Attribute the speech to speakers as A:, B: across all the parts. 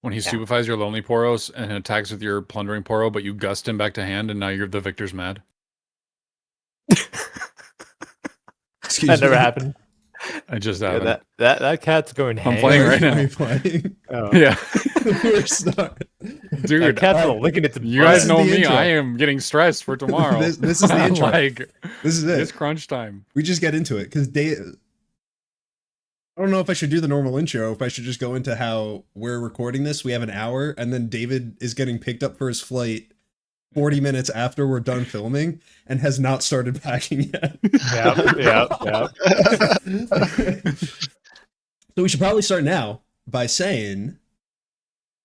A: When he stupefies your lonely Poros and attacks with your plundering Poro, but you gust him back to hand, and now you're the victor's mad.
B: Excuse
C: That never
B: me.
C: happened.
A: It just happened.
C: That cat's going ham.
A: I'm playing right now.
B: Are you playing?
C: Oh.
A: Yeah.
B: We're starting.
A: Dude,
C: That cat's licking its
A: you guys
B: This is
A: know
B: the
A: me.
B: intro.
A: I am getting stressed for tomorrow.
B: This is the intro.
A: Like,
B: This is it.
A: it's crunch time.
B: We just get into it because I don't know if I should do the normal intro, if I should just go into how we're recording this. We have an hour, and then David is getting picked up for his flight 40 minutes after we're done filming and has not started packing yet.
C: Yep.
B: So we should probably start now by saying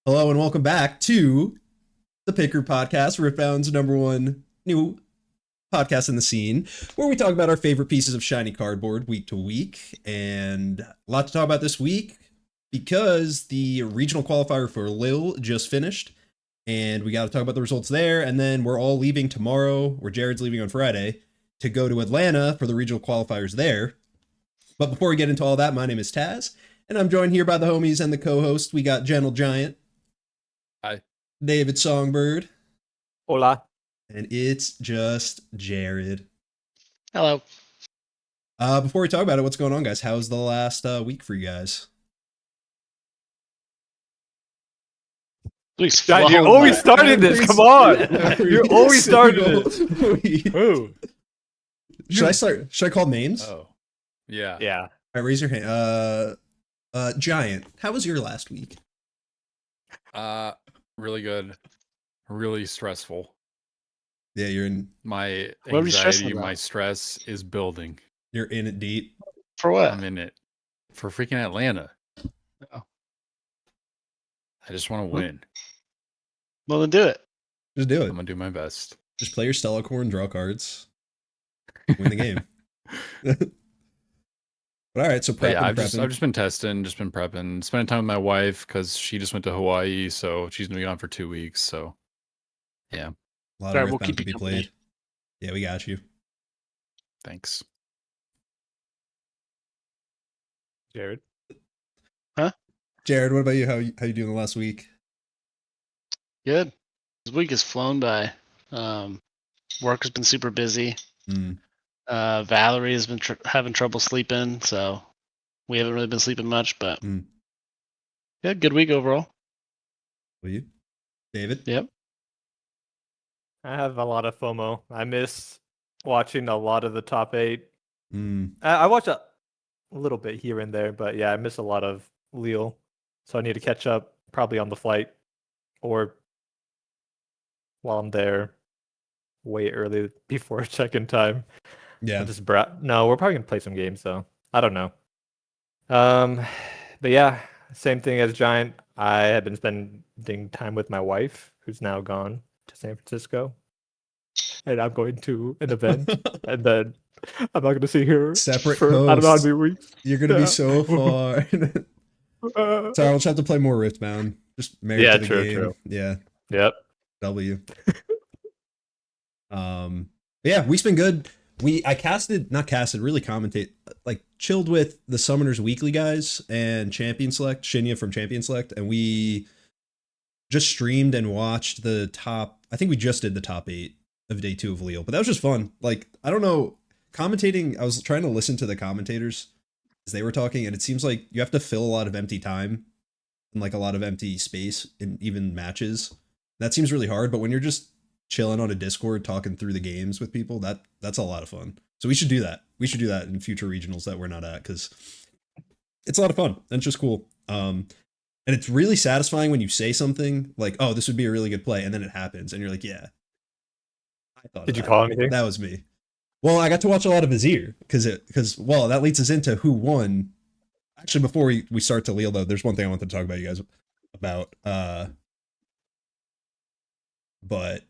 B: hello and welcome back to the Pick Group Podcast, Riftbound's #1 new podcast in the scene, where we talk about our favorite pieces of shiny cardboard week to week. And a lot to talk about this week because the regional qualifier for Lille just finished, and we got to talk about the results there. And then we're all leaving tomorrow, or Jared's leaving on Friday, to go to Atlanta for the regional qualifiers there. But before we get into all that, my name is Taz, and I'm joined here by the homies and the co-host. We got Gentle Giant.
A: Hi.
B: David Songbird.
C: Hola.
B: And it's just Jared.
D: Hello.
B: Before we talk about it, what's going on, guys? How's the last week for you guys?
C: God, you're always starting this. Come on. You're always starting this.
A: Ooh.
B: Should I call names?
A: Oh. Yeah.
C: Yeah.
B: All right, raise your hand. Giant, how was your last week?
A: Really good. Really stressful.
B: Yeah, you're in
A: My
D: What are you stressing
A: anxiety,
D: about?
A: my stress is building.
B: it deep.
D: For what?
A: I'm in it. For freaking Atlanta.
D: Oh.
A: I just want to win.
D: Well, then do it.
B: Just do
A: I'm
B: it.
A: gonna do my best.
B: Just play your Stellacorn, draw cards, win the game. But all right, so
A: But
B: prepping,
A: yeah, I've
B: prepping.
A: just been testing, just been prepping, spending time with my wife because she just went to Hawaii, so she's gonna be gone for 2 weeks. So yeah,
B: A lot
D: Sorry,
B: of
D: we'll
B: Riftbound
D: keep
B: to
D: you
B: be
D: company.
B: played. Yeah, we got you.
A: thanks.
C: Jared.
B: Jared, what about you? How you doing the last week?
D: Good. This week has flown by. Work has been super busy.
B: Mm.
D: Valerie has been having trouble sleeping, so we haven't really been sleeping much. But yeah, good week overall.
B: Will you, David?
D: Yep.
C: I have a lot of FOMO. I miss watching a lot of the top 8.
B: Mm.
C: I watch a little bit here and there, but yeah, I miss a lot of Lille. So I need to catch up probably on the flight or while I'm there way early before check-in time.
B: Yeah.
C: No, we're probably gonna play some games though. I don't know. But yeah, same thing as Giant. I have been spending time with my wife, who's now gone to San Francisco, and I'm going to an event, and then I'm not gonna see her
B: Separate
C: for I don't know how
B: coasts.
C: many weeks.
B: You're gonna be
C: Yeah.
B: so far. Sorry, I'll just have to play more Riftbound. Just married
C: Yeah,
B: to the
C: true,
B: game.
C: true.
B: Yeah,
C: Yep.
B: W. Yeah, week's been good. Really commentate, like chilled with the Summoners Weekly guys and Champion Select, Shinya from Champion Select, and we just streamed and watched the top. I think we just did the top 8 of day 2 of Lille, but that was just fun. Like, I don't know, commentating. I was trying to listen to the commentators as they were talking, and it seems like you have to fill a lot of empty time and like a lot of empty space in even matches. That seems really hard, but when you're just chilling on a Discord talking through the games with people, that's a lot of fun. So we should do that. We should do that in future regionals that we're not at, because it's a lot of fun and it's just cool. And it's really satisfying when you say something like, "Oh, this would be a really good play," and then it happens, and you're like, "Yeah, I thought."
C: Did you call anything?
B: That was me. Well, I got to watch a lot of AZIR because that leads us into who won. Actually, before we start to Lille, though, there's one thing I wanted to talk about you guys about. But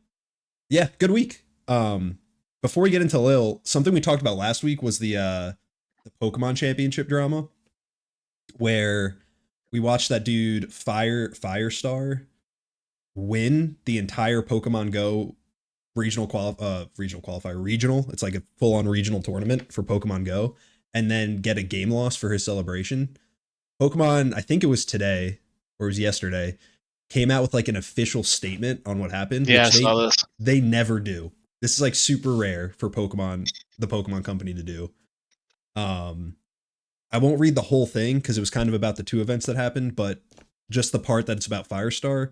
B: yeah, good week. Before we get into Lille, something we talked about last week was the Pokemon Championship drama, where we watched that dude Firestar win the entire Pokemon Go regional. It's like a full-on regional tournament for Pokemon Go, and then get a game loss for his celebration. Pokemon, I think it was today or it was yesterday, came out with like an official statement on what happened.
D: Yeah, I
B: which
D: saw this.
B: they never do. This is like super rare for the Pokemon company to do. I won't read the whole thing because it was kind of about the 2 events that happened, but just the part that it's about Firestar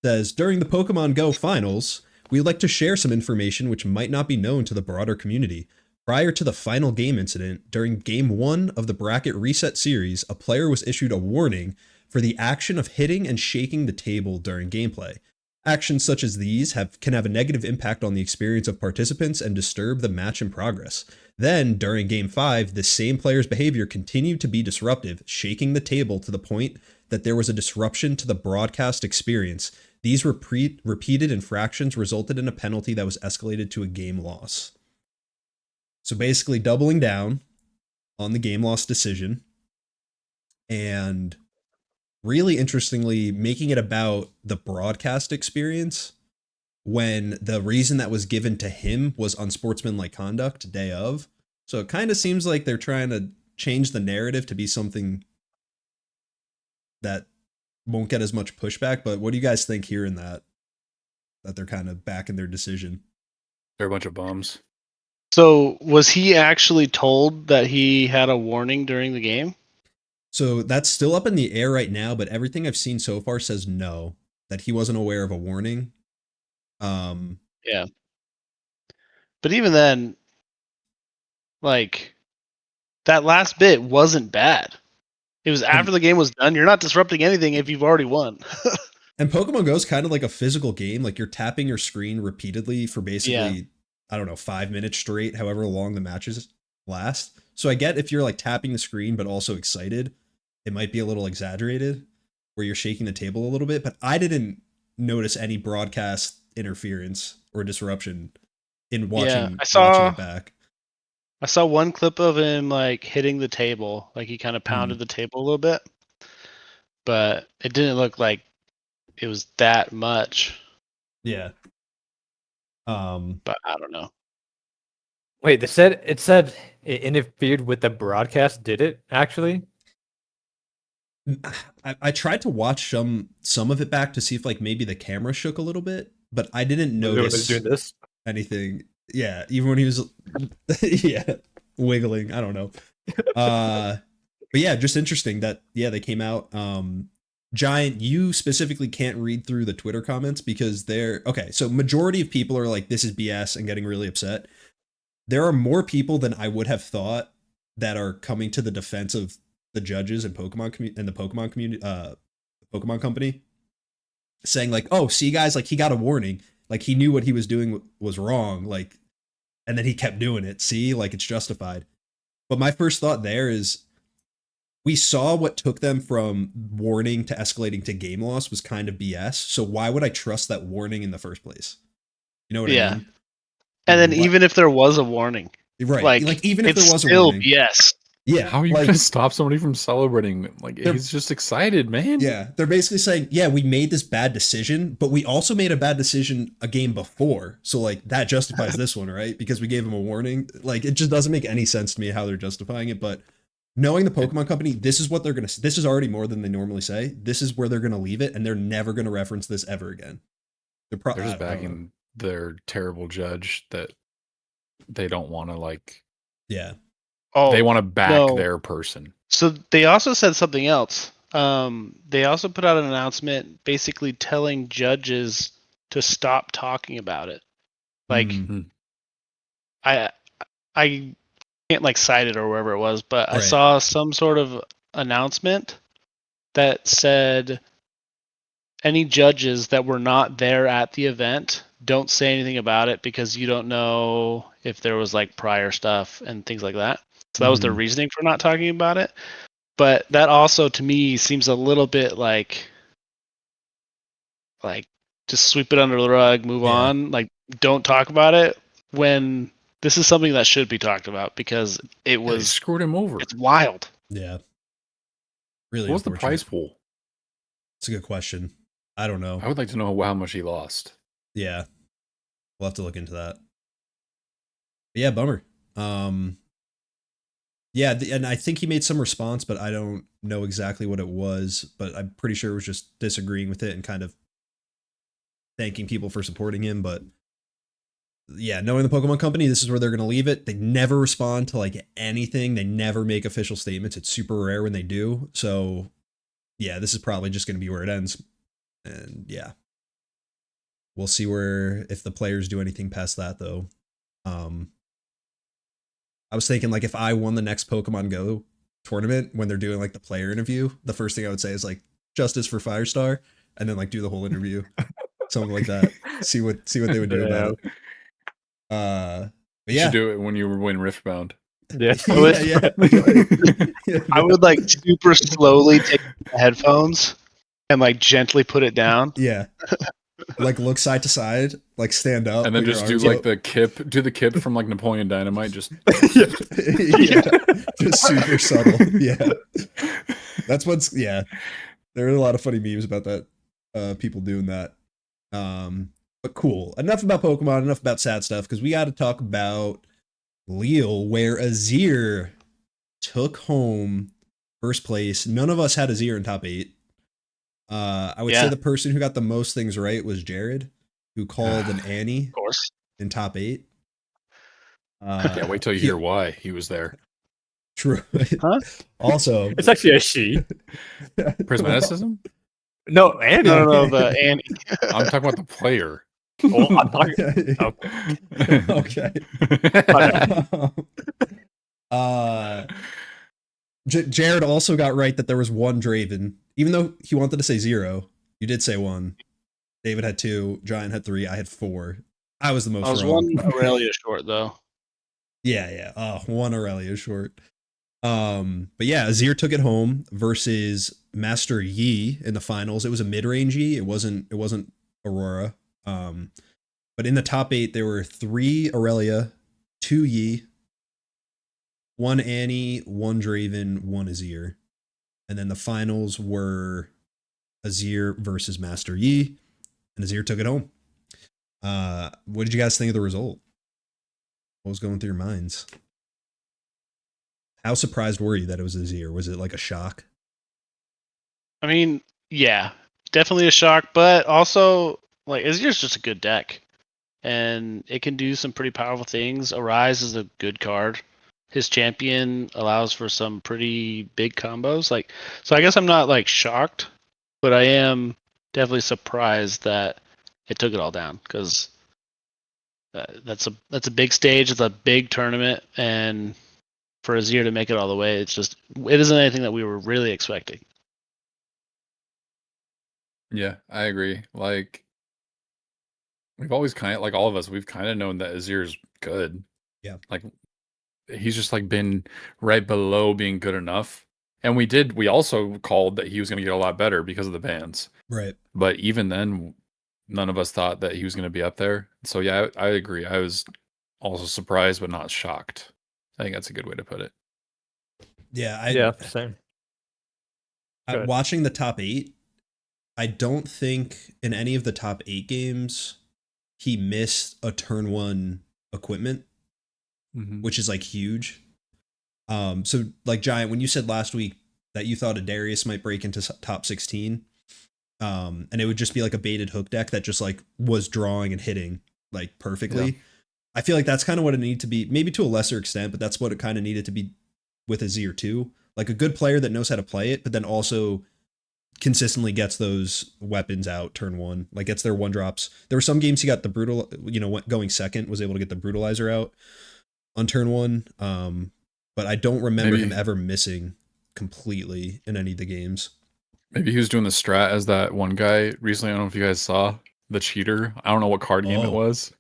B: says, during the Pokemon Go finals, we'd like to share some information which might not be known to the broader community. Prior to the final game incident, during Game 1 of the Bracket Reset series, a player was issued a warning for the action of hitting and shaking the table during gameplay. Actions such as these can have a negative impact on the experience of participants and disturb the match in progress. Then, during Game 5, the same player's behavior continued to be disruptive, shaking the table to the point that there was a disruption to the broadcast experience. These repeated infractions resulted in a penalty that was escalated to a game loss. So basically doubling down on the game loss decision and really interestingly making it about the broadcast experience when the reason that was given to him was unsportsmanlike conduct day of. So it kind of seems like they're trying to change the narrative to be something that won't get as much pushback. But what do you guys think hearing that they're kind of back in their decision?
A: They're a bunch of bums.
D: So was he actually told that he had a warning during the game?
B: So that's still up in the air right now, but everything I've seen so far says no, that he wasn't aware of a warning.
D: Yeah. But even then, like, that last bit wasn't bad. It was after the game was done. You're not disrupting anything if you've already won.
B: And Pokemon Go is kind of like a physical game. Like, you're tapping your screen repeatedly for basically, I don't know, 5 minutes straight, however long the matches last. So I get if you're like tapping the screen, but also excited, it might be a little exaggerated where you're shaking the table a little bit, but I didn't notice any broadcast interference or disruption in watching it back.
D: I saw one clip of him like hitting the table, like he kind of pounded the table a little bit, but it didn't look like it was that much.
B: Yeah.
D: But I don't know.
C: Wait, it said it interfered with the broadcast. Did it actually?
B: I tried to watch some of it back to see if like maybe the camera shook a little bit, but I didn't notice
C: doing this
B: anything. Yeah, even when he was wiggling. I don't know. But yeah, just interesting that they came out. Giant, you specifically can't read through the Twitter comments because they're okay. So majority of people are like, this is BS and getting really upset. There are more people than I would have thought that are coming to the defense of the judges and Pokemon and the Pokemon community, Pokemon company, saying like, oh, see guys, like he got a warning, like he knew what he was doing was wrong, like, and then he kept doing it. See, like it's justified. But my first thought there is, we saw what took them from warning to escalating to game loss was kind of BS. So why would I trust that warning in the first place? You know what I mean?
D: And then even if there was a warning,
B: right? Like even if there was a
D: still
B: warning,
D: BS.
B: Yeah.
A: How are you
B: like,
A: gonna stop somebody from celebrating? Like he's just excited, man.
B: Yeah. They're basically saying, yeah, we made this bad decision, but we also made a bad decision a game before. So like that justifies this one, right? Because we gave him a warning. Like it just doesn't make any sense to me how they're justifying it. But knowing the Pokemon company, this is what they're gonna. This is already more than they normally say. This is where they're gonna leave it, and they're never gonna reference this ever again.
A: They're just backing their terrible judge that they don't want to like.
B: Yeah.
D: Oh,
A: they want to back their person.
D: So they also said something else. They also put out an announcement basically telling judges to stop talking about it. Like, I can't like cite it or wherever it was, but I saw some sort of announcement that said any judges that were not there at the event, don't say anything about it because you don't know if there was like prior stuff and things like that. So that was their reasoning for not talking about it. But that also to me seems a little bit like just sweep it under the rug, move on, like don't talk about it when this is something that should be talked about because it was
A: screwed him over.
D: It's wild.
B: Yeah. Really.
A: What was the prize pool?
B: It's a good question. I don't know.
A: I would like to know how much he lost.
B: Yeah. We'll have to look into that. But yeah, bummer. Yeah, and I think he made some response, but I don't know exactly what it was. But I'm pretty sure it was just disagreeing with it and kind of thanking people for supporting him. But yeah, knowing the Pokemon Company, this is where they're going to leave it. They never respond to like anything. They never make official statements. It's super rare when they do. So yeah, this is probably just going to be where it ends. And yeah, we'll see where if the players do anything past that though. I was thinking like if I won the next Pokemon Go tournament when they're doing like the player interview, the first thing I would say is like justice for Firestar, and then like do the whole interview, something like that. See what they would do about it. But
A: You
B: yeah,
A: should do it when you win Riftbound.
C: Yeah.
D: I would like super slowly take the headphones and like gently put it down.
B: Yeah. Like look side to side, like stand up,
A: And then
B: put your
A: just do
B: arms
A: like
B: up.
A: the kip, do the kip from like Napoleon Dynamite. Just
B: Yeah, just super subtle. Yeah, that's what's yeah. There are a lot of funny memes about that. People doing that. But cool. Enough about Pokemon. Enough about sad stuff because we got to talk about Lille, where AZIR took home first place. None of us had AZIR in top 8. I would say the person who got the most things right was Jared, who called an Annie,
D: Of course.
B: in top 8.
A: yeah, wait till you hear why he was there.
B: True.
D: Huh?
B: Also,
C: It's actually a she.
A: Prismaticism?
C: No, Annie.
D: No, the Annie.
A: I'm talking about the player.
C: Well, I'm talking.
B: Okay. Jared also got right that there was one Draven, even though he wanted to say 0. You did say 1. David had 2. Giant had 3. I had 4. I was the most
D: I was
B: wrong.
D: one Aurelia short though.
B: Yeah. Oh, 1 Aurelia short. But yeah, AZIR took it home versus Master Yi in the finals. It was a mid-range Yi. It wasn't Aurora. But in the top 8 there were 3 Aurelia, 2 Yi, 1 Annie, 1 Draven, 1 AZIR. And then the finals were AZIR versus Master Yi, and AZIR took it home. What did you guys think of the result? What was going through your minds? How surprised were you that it was AZIR? Was it like a shock?
D: I mean, yeah, definitely a shock, but also like Azir's just a good deck, and it can do some pretty powerful things. Arise is a good card. His champion allows for some pretty big combos. Like, so I guess I'm not like shocked, but I am definitely surprised that it took it all down because that's a big stage. It's a big tournament, and for Azir to make it all the way, it isn't anything that we were really expecting.
A: Yeah, I agree. Like, we've always kind of, like all of us, we've kind of known that AZIR is good.
B: Yeah.
A: Like, he's just like been right below being good enough. And we also called that he was going to get a lot better because of the bans.
B: Right.
A: But even then, none of us thought that he was going to be up there. So yeah, I agree. I was also surprised, but not shocked. I think that's a good way to put it.
B: Yeah.
C: Yeah, same.
B: Watching the top 8, I don't think in any of the top 8 games he missed a turn 1 equipment, which is like huge. So like Giant, when you said last week that you thought a Darius might break into top 16, and it would just be like a baited hook deck that just like was drawing and hitting like perfectly. Yeah. I feel like that's kind of what it needed to be, maybe to a lesser extent, but that's what it kind of needed to be with AZIR too. Like a good player that knows how to play it, but then also consistently gets those weapons out turn 1, like gets their 1-drops. There were some games he got the brutal, going second, was able to get the brutalizer out on turn 1. But I don't remember him ever missing completely in any of the games.
A: Maybe he was doing the strat as that one guy recently. I don't know if you guys saw the cheater. I don't know what card game it was,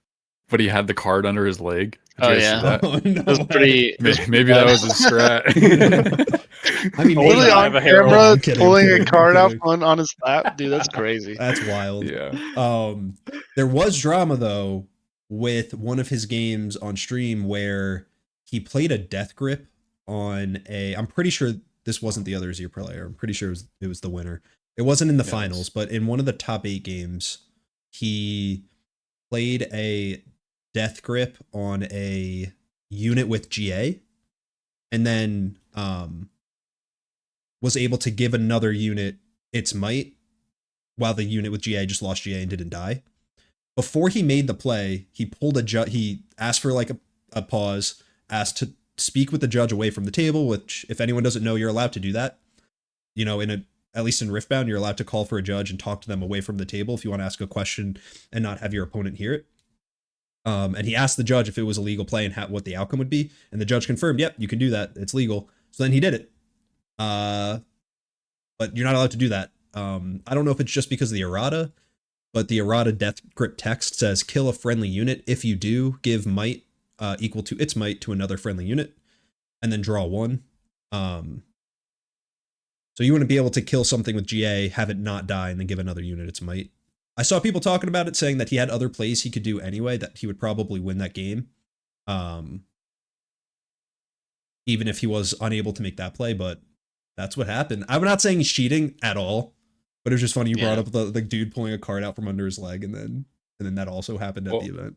A: but he had the card under his leg. Did you guys see that?
B: Oh, no,
D: it was pretty.
A: Maybe that was his strat.
B: I mean,
D: literally on camera pulling a card out on his lap, dude. That's crazy.
B: That's wild.
A: Yeah.
B: There was drama though with one of his games on stream where he played a death grip on a. I'm pretty sure this wasn't the other AZIR player. I'm pretty sure it was the winner. It wasn't in the finals, but in one of the top 8 games, he played a death grip on a unit with GA, and then was able to give another unit its might, while the unit with GA just lost GA and didn't die. Before he made the play, he pulled he asked for like a pause, asked to speak with the judge away from the table, which, if anyone doesn't know, you're allowed to do that. You know, at least in Riftbound, you're allowed to call for a judge and talk to them away from the table if you want to ask a question and not have your opponent hear it. And he asked the judge if it was a legal play and what the outcome would be, and the judge confirmed, yep, you can do that, it's legal. So then he did it. But you're not allowed to do that. I don't know if it's just because of the errata, but the errata death grip text says kill a friendly unit. If you do, give might equal to its might to another friendly unit, and then draw 1. So you want to be able to kill something with GA, have it not die, and then give another unit its might. I saw people talking about it, saying that he had other plays he could do anyway, that he would probably win that game, even if he was unable to make that play, but that's what happened. I'm not saying he's cheating at all, but it was just funny you brought up the dude pulling a card out from under his leg, and then that also happened at the event.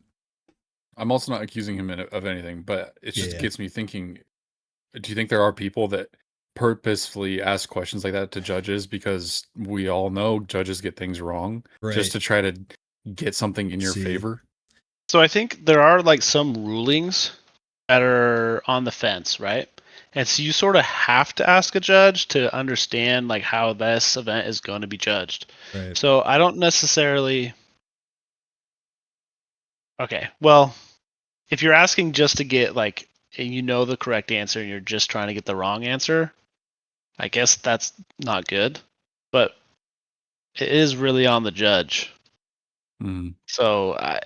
A: I'm also not accusing him of anything, but it just gets me thinking, do you think there are people that purposefully ask questions like that to judges, because we all know judges get things wrong, just to try to get something in your favor?
D: So I think there are like some rulings that are on the fence, right? And so you sort of have to ask a judge to understand like how this event is going to be judged.
B: Right.
D: So I don't necessarily. Okay, well, if you're asking just to get like, and you know the correct answer and you're just trying to get the wrong answer, I guess that's not good. But it is really on the judge. So I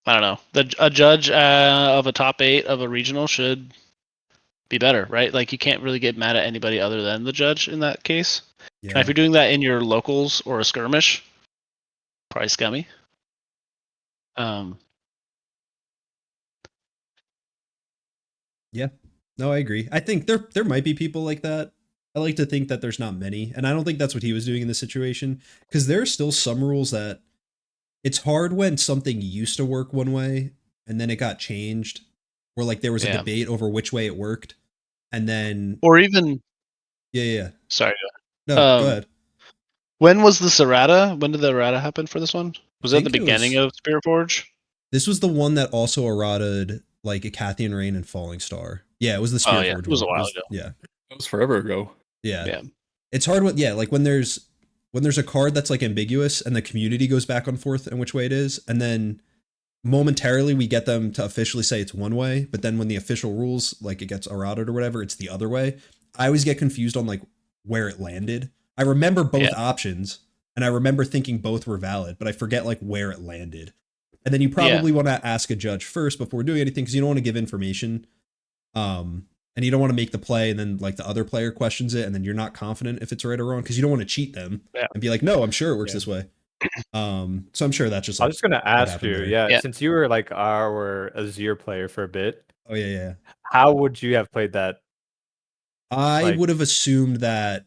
D: don't know. A judge of a top 8 of a regional should be better, right? Like you can't really get mad at anybody other than the judge in that case. Yeah. And if you're doing that in your locals or a skirmish, probably scummy.
B: Yeah. No, I agree. I think there might be people like that. I like to think that there's not many, and I don't think that's what he was doing in this situation, because there are still some rules that it's hard when something used to work one way and then it got changed, or like there was a debate over which way it worked, and then
D: or even
B: Sorry. No, go ahead.
D: When was this errata? When did the errata happen for this one? Was that the beginning of Spirit Forge?
B: This was the one that also errataed like Icathian Rain and Falling Star. Yeah, it was the Spirit Forge.
D: It was a while ago.
B: Yeah.
A: It was forever ago.
B: Yeah. It's hard when like when there's a card that's like ambiguous and the community goes back and forth in which way it is, and then momentarily we get them to officially say it's one way, but then when the official rules, like it gets errated or whatever, it's the other way. I always get confused on like where it landed. I remember both options, and I remember thinking both were valid, but I forget like where it landed. And then you probably want to ask a judge first before doing anything, because you don't want to give information. And you don't want to make the play and then like the other player questions it and then you're not confident if it's right or wrong, because you don't want to cheat them and be like, no, I'm sure it works this way. So I'm sure that's just like,
C: I was just gonna ask you, since you were like our AZIR player for a bit.
B: Oh yeah.
C: How would you have played that?
B: I would have assumed that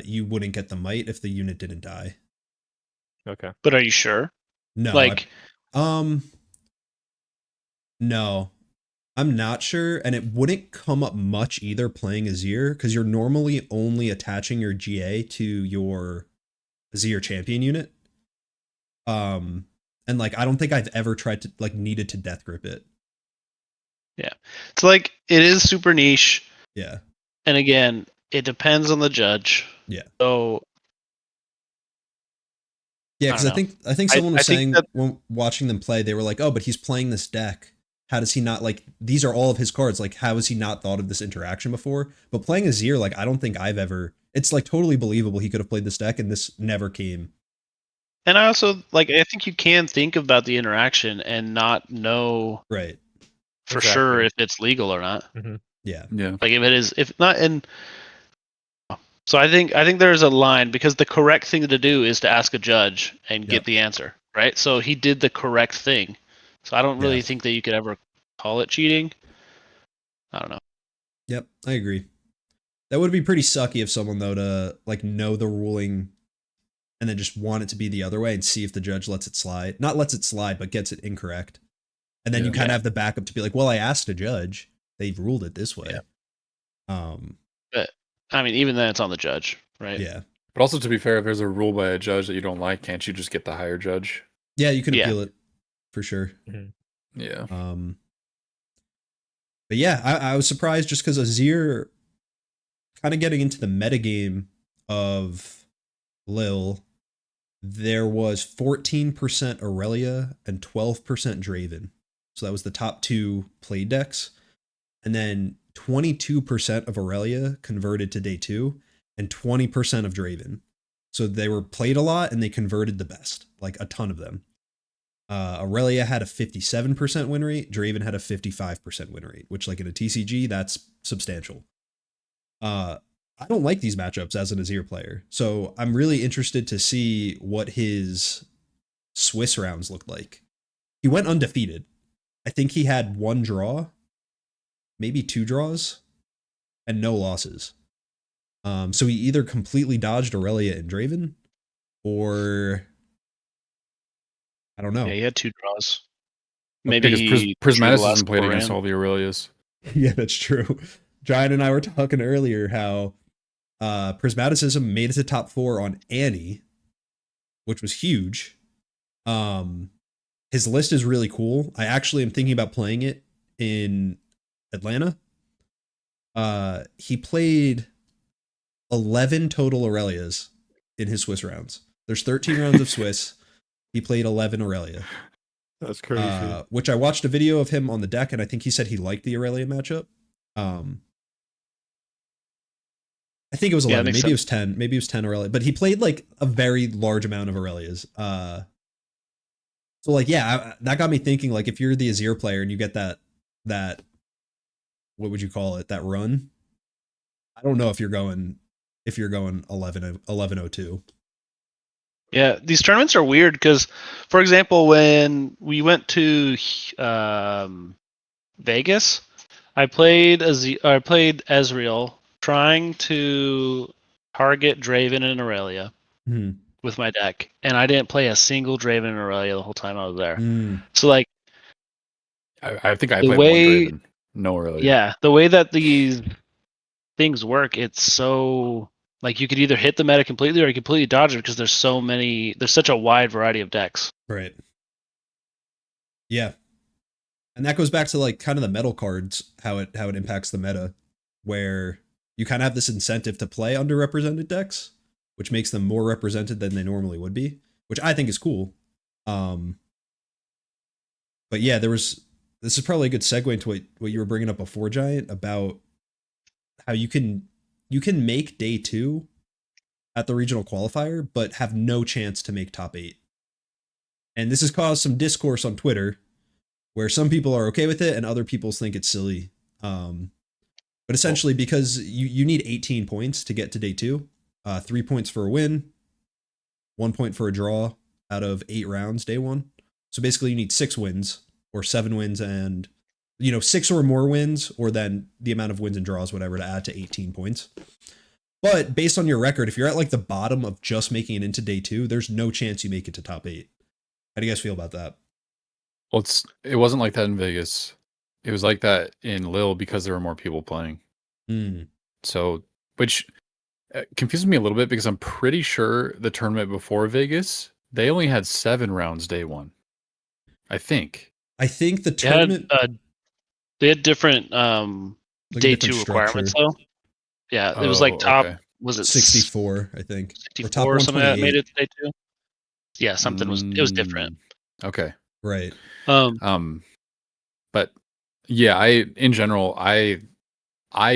B: you wouldn't get the might if the unit didn't die.
C: Okay.
D: But are you sure?
B: No. No. I'm not sure, and it wouldn't come up much either playing AZIR, because you're normally only attaching your GA to your AZIR champion unit. And like I don't think I've ever tried to like needed to death grip it.
D: Yeah. It's like it is super niche.
B: Yeah.
D: And again, it depends on the judge.
B: Yeah.
D: So
B: yeah, because I think someone was saying when watching them play, they were like, oh, but he's playing this deck. How does he not, like, these are all of his cards. Like, how has he not thought of this interaction before? But playing AZIR, like, I don't think I've ever, it's like totally believable he could have played this deck and this never came.
D: And I also, like, I think you can think about the interaction and not know for sure if it's legal or not.
C: Mm-hmm.
B: Yeah.
D: Like if it is, if not, and so I think there's a line, because the correct thing to do is to ask a judge and get the answer, right? So he did the correct thing. So I don't really think that you could ever call it cheating. I don't know.
B: Yep, I agree. That would be pretty sucky of someone though to like know the ruling and then just want it to be the other way and see if the judge lets it slide. Not lets it slide, but gets it incorrect. And then you kind of have the backup to be like, well, I asked a judge. They've ruled it this way.
D: But I mean, even then, it's on the judge, right?
B: Yeah.
A: But also, to be fair, if there's a rule by a judge that you don't like, can't you just get the higher judge?
B: Yeah, you can appeal it for sure.
C: Mm-hmm.
A: Yeah.
B: But yeah, I was surprised just because AZIR kind of getting into the metagame of Lille, there was 14% Aurelia and 12% Draven. So that was the top 2 played decks. And then 22% of Aurelia converted to day 2 and 20% of Draven. So they were played a lot and they converted the best, like a ton of them. Aurelia had a 57% win rate. Draven had a 55% win rate, which, like in a TCG, that's substantial. I don't like these matchups as an AZIR player, so I'm really interested to see what his Swiss rounds looked like. He went undefeated. I think he had 1 draw, maybe 2 draws, and no losses. So he either completely dodged Aurelia and Draven, or I don't know.
D: Yeah, he had 2 draws.
A: Maybe
D: Because
A: Prismatis hasn't played against all the Aurelias.
B: Yeah, that's true. Giant and I were talking earlier how Prismaticism made it to top 4 on Annie, which was huge. His list is really cool. I actually am thinking about playing it in Atlanta. He played 11 total Aurelias in his Swiss rounds. There's 13 rounds of Swiss. He played 11 Aurelia.
C: That's crazy.
B: Which I watched a video of him on the deck, and I think he said he liked the Aurelia matchup. I think it was 11. Maybe it was 10. Maybe it was 10 Aurelia. But he played like a very large amount of Aurelias. So like, yeah, that got me thinking, like, if you're the AZIR player and you get that what would you call it? That run. I don't know if you're going 11-02.
D: Yeah, these tournaments are weird because, for example, when we went to Vegas, I played Ezreal trying to target Draven and Aurelia with my deck, and I didn't play a single Draven and Aurelia the whole time I was there. So like,
A: I think I played 1 Draven, no Aurelia.
D: Yeah, the way that these things work, it's so like you could either hit the meta completely or you completely dodge it because there's such a wide variety of decks.
B: Right. Yeah. And that goes back to like kind of the metal cards, how it impacts the meta, where you kind of have this incentive to play underrepresented decks, which makes them more represented than they normally would be, which I think is cool. But yeah, this is probably a good segue into what you were bringing up before, Giant, about how you can make day 2 at the regional qualifier, but have no chance to make top 8. And this has caused some discourse on Twitter, where some people are okay with it and other people think it's silly. But essentially, because you need 18 points to get to day 2, 3 points for a win, 1 point for a draw out of 8 rounds day 1. So basically, you need 6 wins or 7 wins and 6 or more wins, or then the amount of wins and draws, whatever, to add to 18 points. But based on your record, if you're at like the bottom of just making it into day 2, there's no chance you make it to top 8. How do you guys feel about that?
A: Well, it wasn't like that in Vegas. It was like that in Lille because there were more people playing. So, which confuses me a little bit because I'm pretty sure the tournament before Vegas, they only had 7 rounds day 1. I think
B: the tournament
D: they had different day 2 requirements though. Yeah, it was like top. Okay. Was it
B: 64? I think
D: 64 or something that made it to day 2. Yeah, something it was different.
A: Okay,
B: right.
A: But yeah, in general, I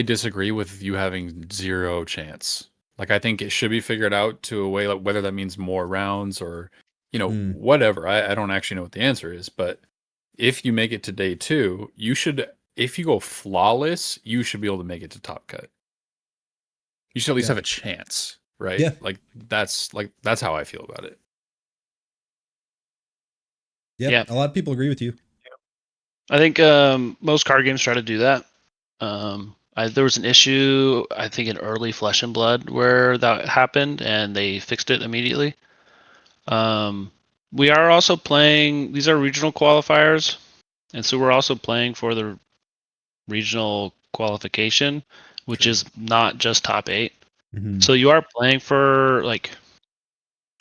A: disagree with you having 0 chance. Like, I think it should be figured out to a way, like whether that means more rounds or whatever. I don't actually know what the answer is, but if you make it to day 2, you should. If you go flawless, you should be able to make it to top cut. You should at least have a chance, right?
B: Yeah.
A: That's how I feel about it.
B: Yeah, a lot of people agree with you.
D: I think most card games try to do that. There was an issue, I think, in early Flesh and Blood where that happened, and they fixed it immediately. We are also playing. These are regional qualifiers, and so we're also playing for the regional qualification, which is not just top 8.
B: Mm-hmm.
D: So you are playing for, like,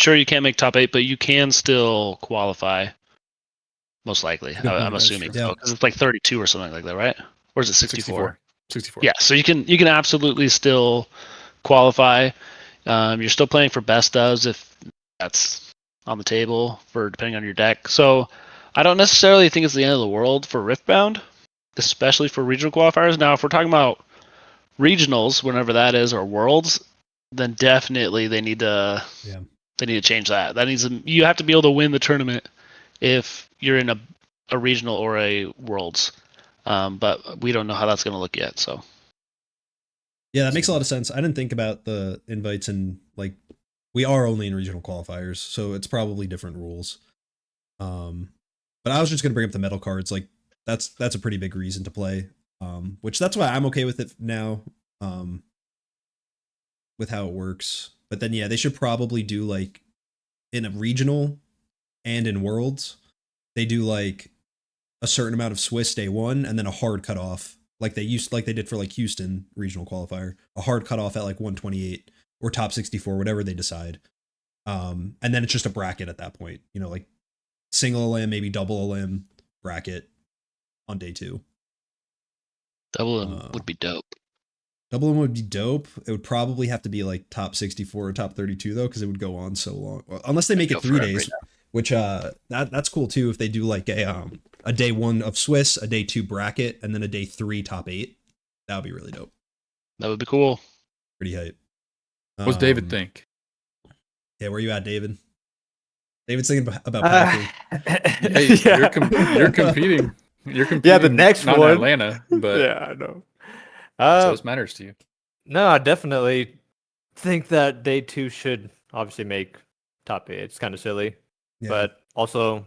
D: sure, you can't make top 8, but you can still qualify, most likely. I'm assuming so, because it's like 32 or something like that, right? Or is it 64?
A: 64.
D: Yeah, so you can absolutely still qualify. You're still playing for best ofs if that's on the table, for depending on your deck. So I don't necessarily think it's the end of the world for Riftbound, especially for regional qualifiers. Now, if we're talking about regionals, whenever that is, or worlds, then definitely they need to change that. You have to be able to win the tournament if you're in a regional or a worlds. But we don't know how that's going to look yet. So
B: yeah, that makes a lot of sense. I didn't think about the invites, and like we are only in regional qualifiers, so it's probably different rules. But I was just gonna bring up the medal cards. Like that's a pretty big reason to play. Which that's why I'm okay with it now. With how it works. But then yeah, they should probably do like in a regional and in worlds, they do like a certain amount of Swiss day 1 and then a hard cutoff. Like they did for like Houston regional qualifier, a hard cutoff at like 128 or top 64, whatever they decide. And then it's just a bracket at that point, you know, like single a limb, maybe double a limb bracket on day 2.
D: Double limb would be dope.
B: Double limb would be dope. It would probably have to be like top 64 or top 32 though, because it would go on so long. Well, unless they make it 3 days, which that's cool too. If they do like a day 1 of Swiss, a day 2 bracket, and then a day 3 top 8, that would be really dope.
D: That would be cool.
B: Pretty hype.
A: What's David think?
B: Yeah, where you at, David? David's thinking about packing.
A: Hey, you're competing. You're competing.
C: Yeah, the next
A: not
C: one.
A: in Atlanta, but
C: yeah, I know.
A: So this matters to you.
C: No, I definitely think that day 2 should obviously make top 8. It's kind of silly, but also,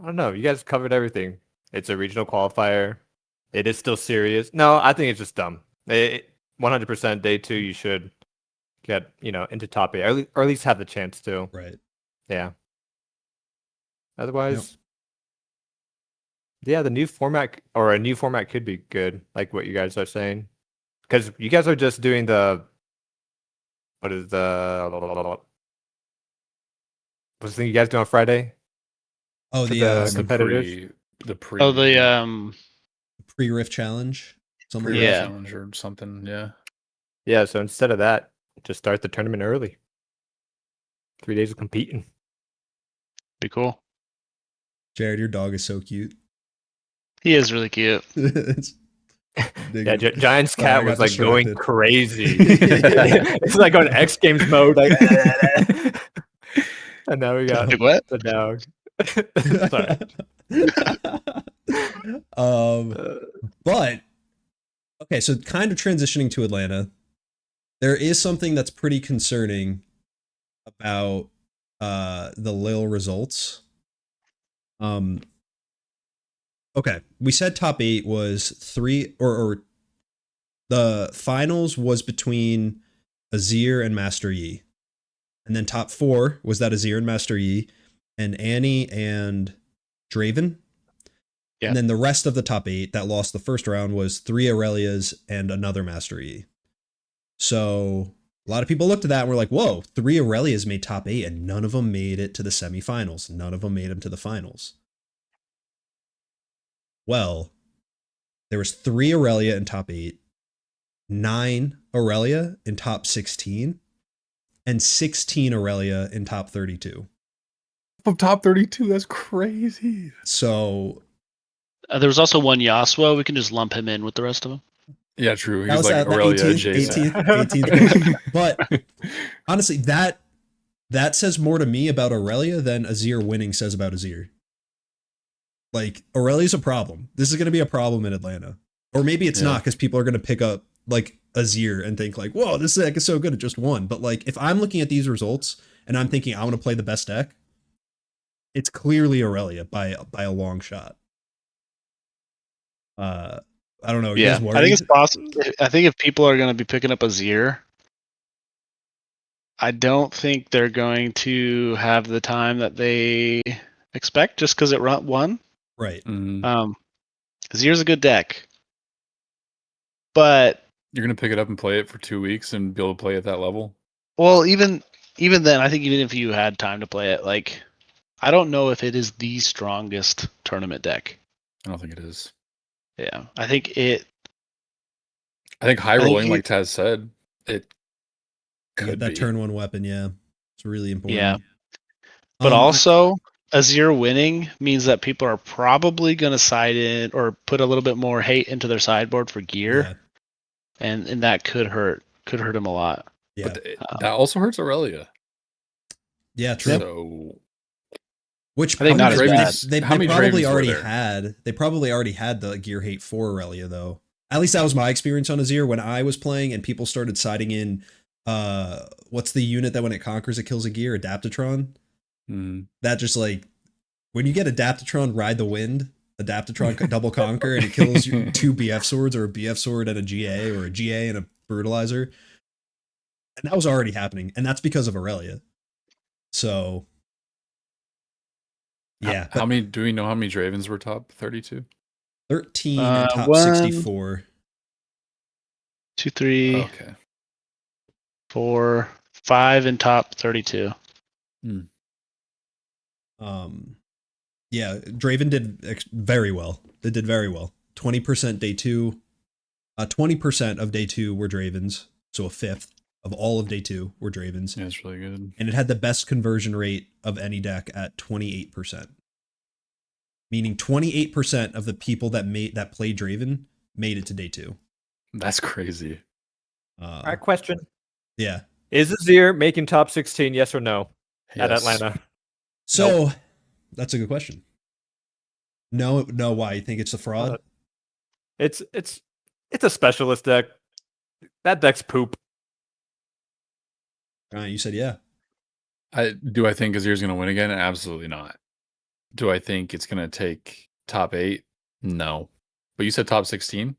C: I don't know. You guys covered everything. It's a regional qualifier. It is still serious. No, I think it's just dumb. 100% day 2, you should get into top 8, or at least have the chance to.
B: Right.
C: Yeah. Otherwise, yeah, the new format or a new format could be good, like what you guys are saying, because you guys are just doing what's the thing you guys do on Friday?
B: Oh, the
C: competitors.
B: Pre-riff challenge.
A: Something like that. Challenge or something. Yeah.
C: Yeah. So instead of that, just start the tournament early. 3 days of competing.
D: Be cool.
B: Jared, your dog is so cute.
D: He is really cute.
C: Yeah, Giant's cat was like going crazy. It's like on X Games mode, like, and now we got the dog.
B: But okay, so kind of transitioning to Atlanta, there is something that's pretty concerning about the Lille results. Okay, we said top 8 was 3, or the finals was between AZIR and Master Yi. And then top 4 was that AZIR and Master Yi, and Annie and Draven. Yeah. And then the rest of the top 8 that lost the first round was 3 Aurelias and another Master Yi. So a lot of people looked at that and were like, whoa, 3 Aurelias made top 8 and none of them made it to the semifinals. None of them made them to the finals. Well, there was 3 Aurelia in top 8, 9 Aurelia in top 16, and 16 Aurelia in top 32.
A: From top 32, that's crazy.
B: So
D: there was also one Yasuo. We can just lump him in with the rest of them.
A: Yeah, true. He's like Aurelia
B: 18th. But honestly, that says more to me about Aurelia than AZIR winning says about AZIR. Like, Aurelia's a problem. This is going to be a problem in Atlanta. Or maybe it's not, because people are going to pick up, like, AZIR and think, like, whoa, this deck is so good, it just won. But, like, if I'm looking at these results and I'm thinking I want to play the best deck, it's clearly Aurelia by a long shot. I don't know.
D: Yeah, I think it's possible. I think if people are going to be picking up AZIR, I don't think they're going to have the time that they expect just because it won.
B: Right.
D: AZIR's a good deck, but
A: You're gonna pick it up and play it for 2 weeks and be able to play at that level?
D: Well, even then, I think even if you had time to play it, like, I don't know if it is the strongest tournament deck.
A: I don't think it is.
D: Yeah, I think
A: high rolling, like Taz said, it could
B: that
A: be.
B: turn one weapon. Yeah, it's really important.
D: Yeah, but also AZIR winning means that people are probably going to side in or put a little bit more hate into their sideboard for gear, and that could hurt him a lot.
B: Yeah,
A: but that also hurts Aurelia.
B: Yeah, true.
A: So,
B: which
D: I think not as bad.
B: They probably already had the gear hate for Aurelia, though. At least that was my experience on AZIR when I was playing, and people started siding in. What's the unit that when it conquers it kills a gear? Adaptatron. That just like when you get Adaptatron Ride the Wind, Adaptatron double conquer, and it kills you 2 BF swords or a BF sword and a GA or a GA and a brutalizer. And that was already happening, and that's because of Aurelia. So, yeah.
A: How many? Do we know how many Dravens were top 32?
B: 13 and top 64.
D: 2, 3.
A: Okay.
D: 4, 5 and top 32.
B: Yeah, Draven did very well. It did very well. 20% day 2. 20% of day 2 were Dravens, so a fifth of all of day 2 were Dravens.
A: Yeah, that's really good.
B: And it had the best conversion rate of any deck at 28%. Meaning 28% of the people that played Draven made it to day 2.
A: That's crazy.
C: All right, question.
B: Yeah.
C: Is AZIR making top 16, yes or no, at Atlanta?
B: So, that's a good question. No, why? You think it's a fraud?
C: It's a specialist deck. That deck's poop.
B: You said yeah.
A: Do I think AZIR's going to win again? Absolutely not. Do I think it's going to take top 8? No. But you said top 16?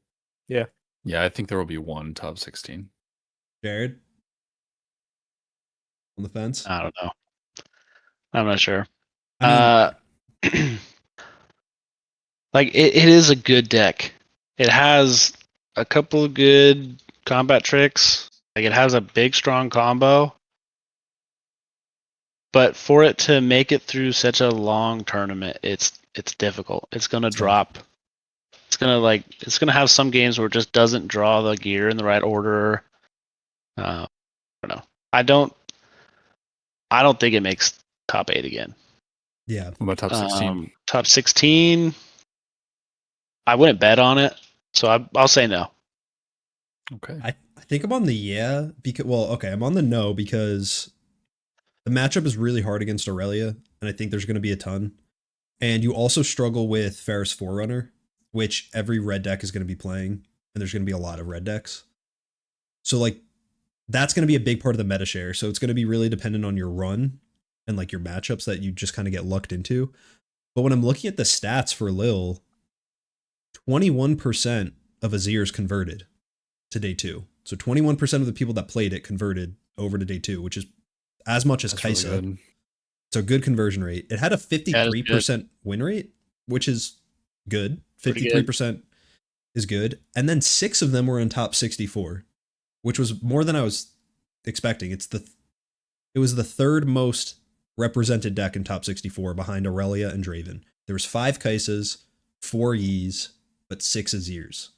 C: Yeah.
A: Yeah, I think there will be one top 16.
B: Jared? On the fence?
D: I don't know. I'm not sure.
B: I
D: mean, like it is a good deck. It has a couple of good combat tricks. Like it has a big strong combo. But for it to make it through such a long tournament, it's difficult. It's gonna drop. It's gonna have some games where it just doesn't draw the gear in the right order. I don't know. I don't think it makes top 8 again.
B: Yeah.
A: What about top 16?
D: Top 16. I wouldn't bet on it, so I'll say no.
A: Okay.
B: I think I'm on the because I'm on the no because the matchup is really hard against Aurelia, and I think there's going to be a ton. And you also struggle with Ferris Forerunner, which every red deck is going to be playing, and there's going to be a lot of red decks. So like that's going to be a big part of the meta share. So it's going to be really dependent on your run and like your matchups that you just kind of get lucked into. But when I'm looking at the stats for Lille, 21% of AZIR's converted to day 2. So 21% of the people that played it converted over to day 2, which is as much as Kaisa. Really so good conversion rate. It had a 53% win rate, which is good. 53% is good. And then 6 of them were in top 64, which was more than I was expecting. It was the third most represented deck in top 64 behind Aurelia and Draven. There was 5 Kaisas, 4 Ys, but 6 AZIRs.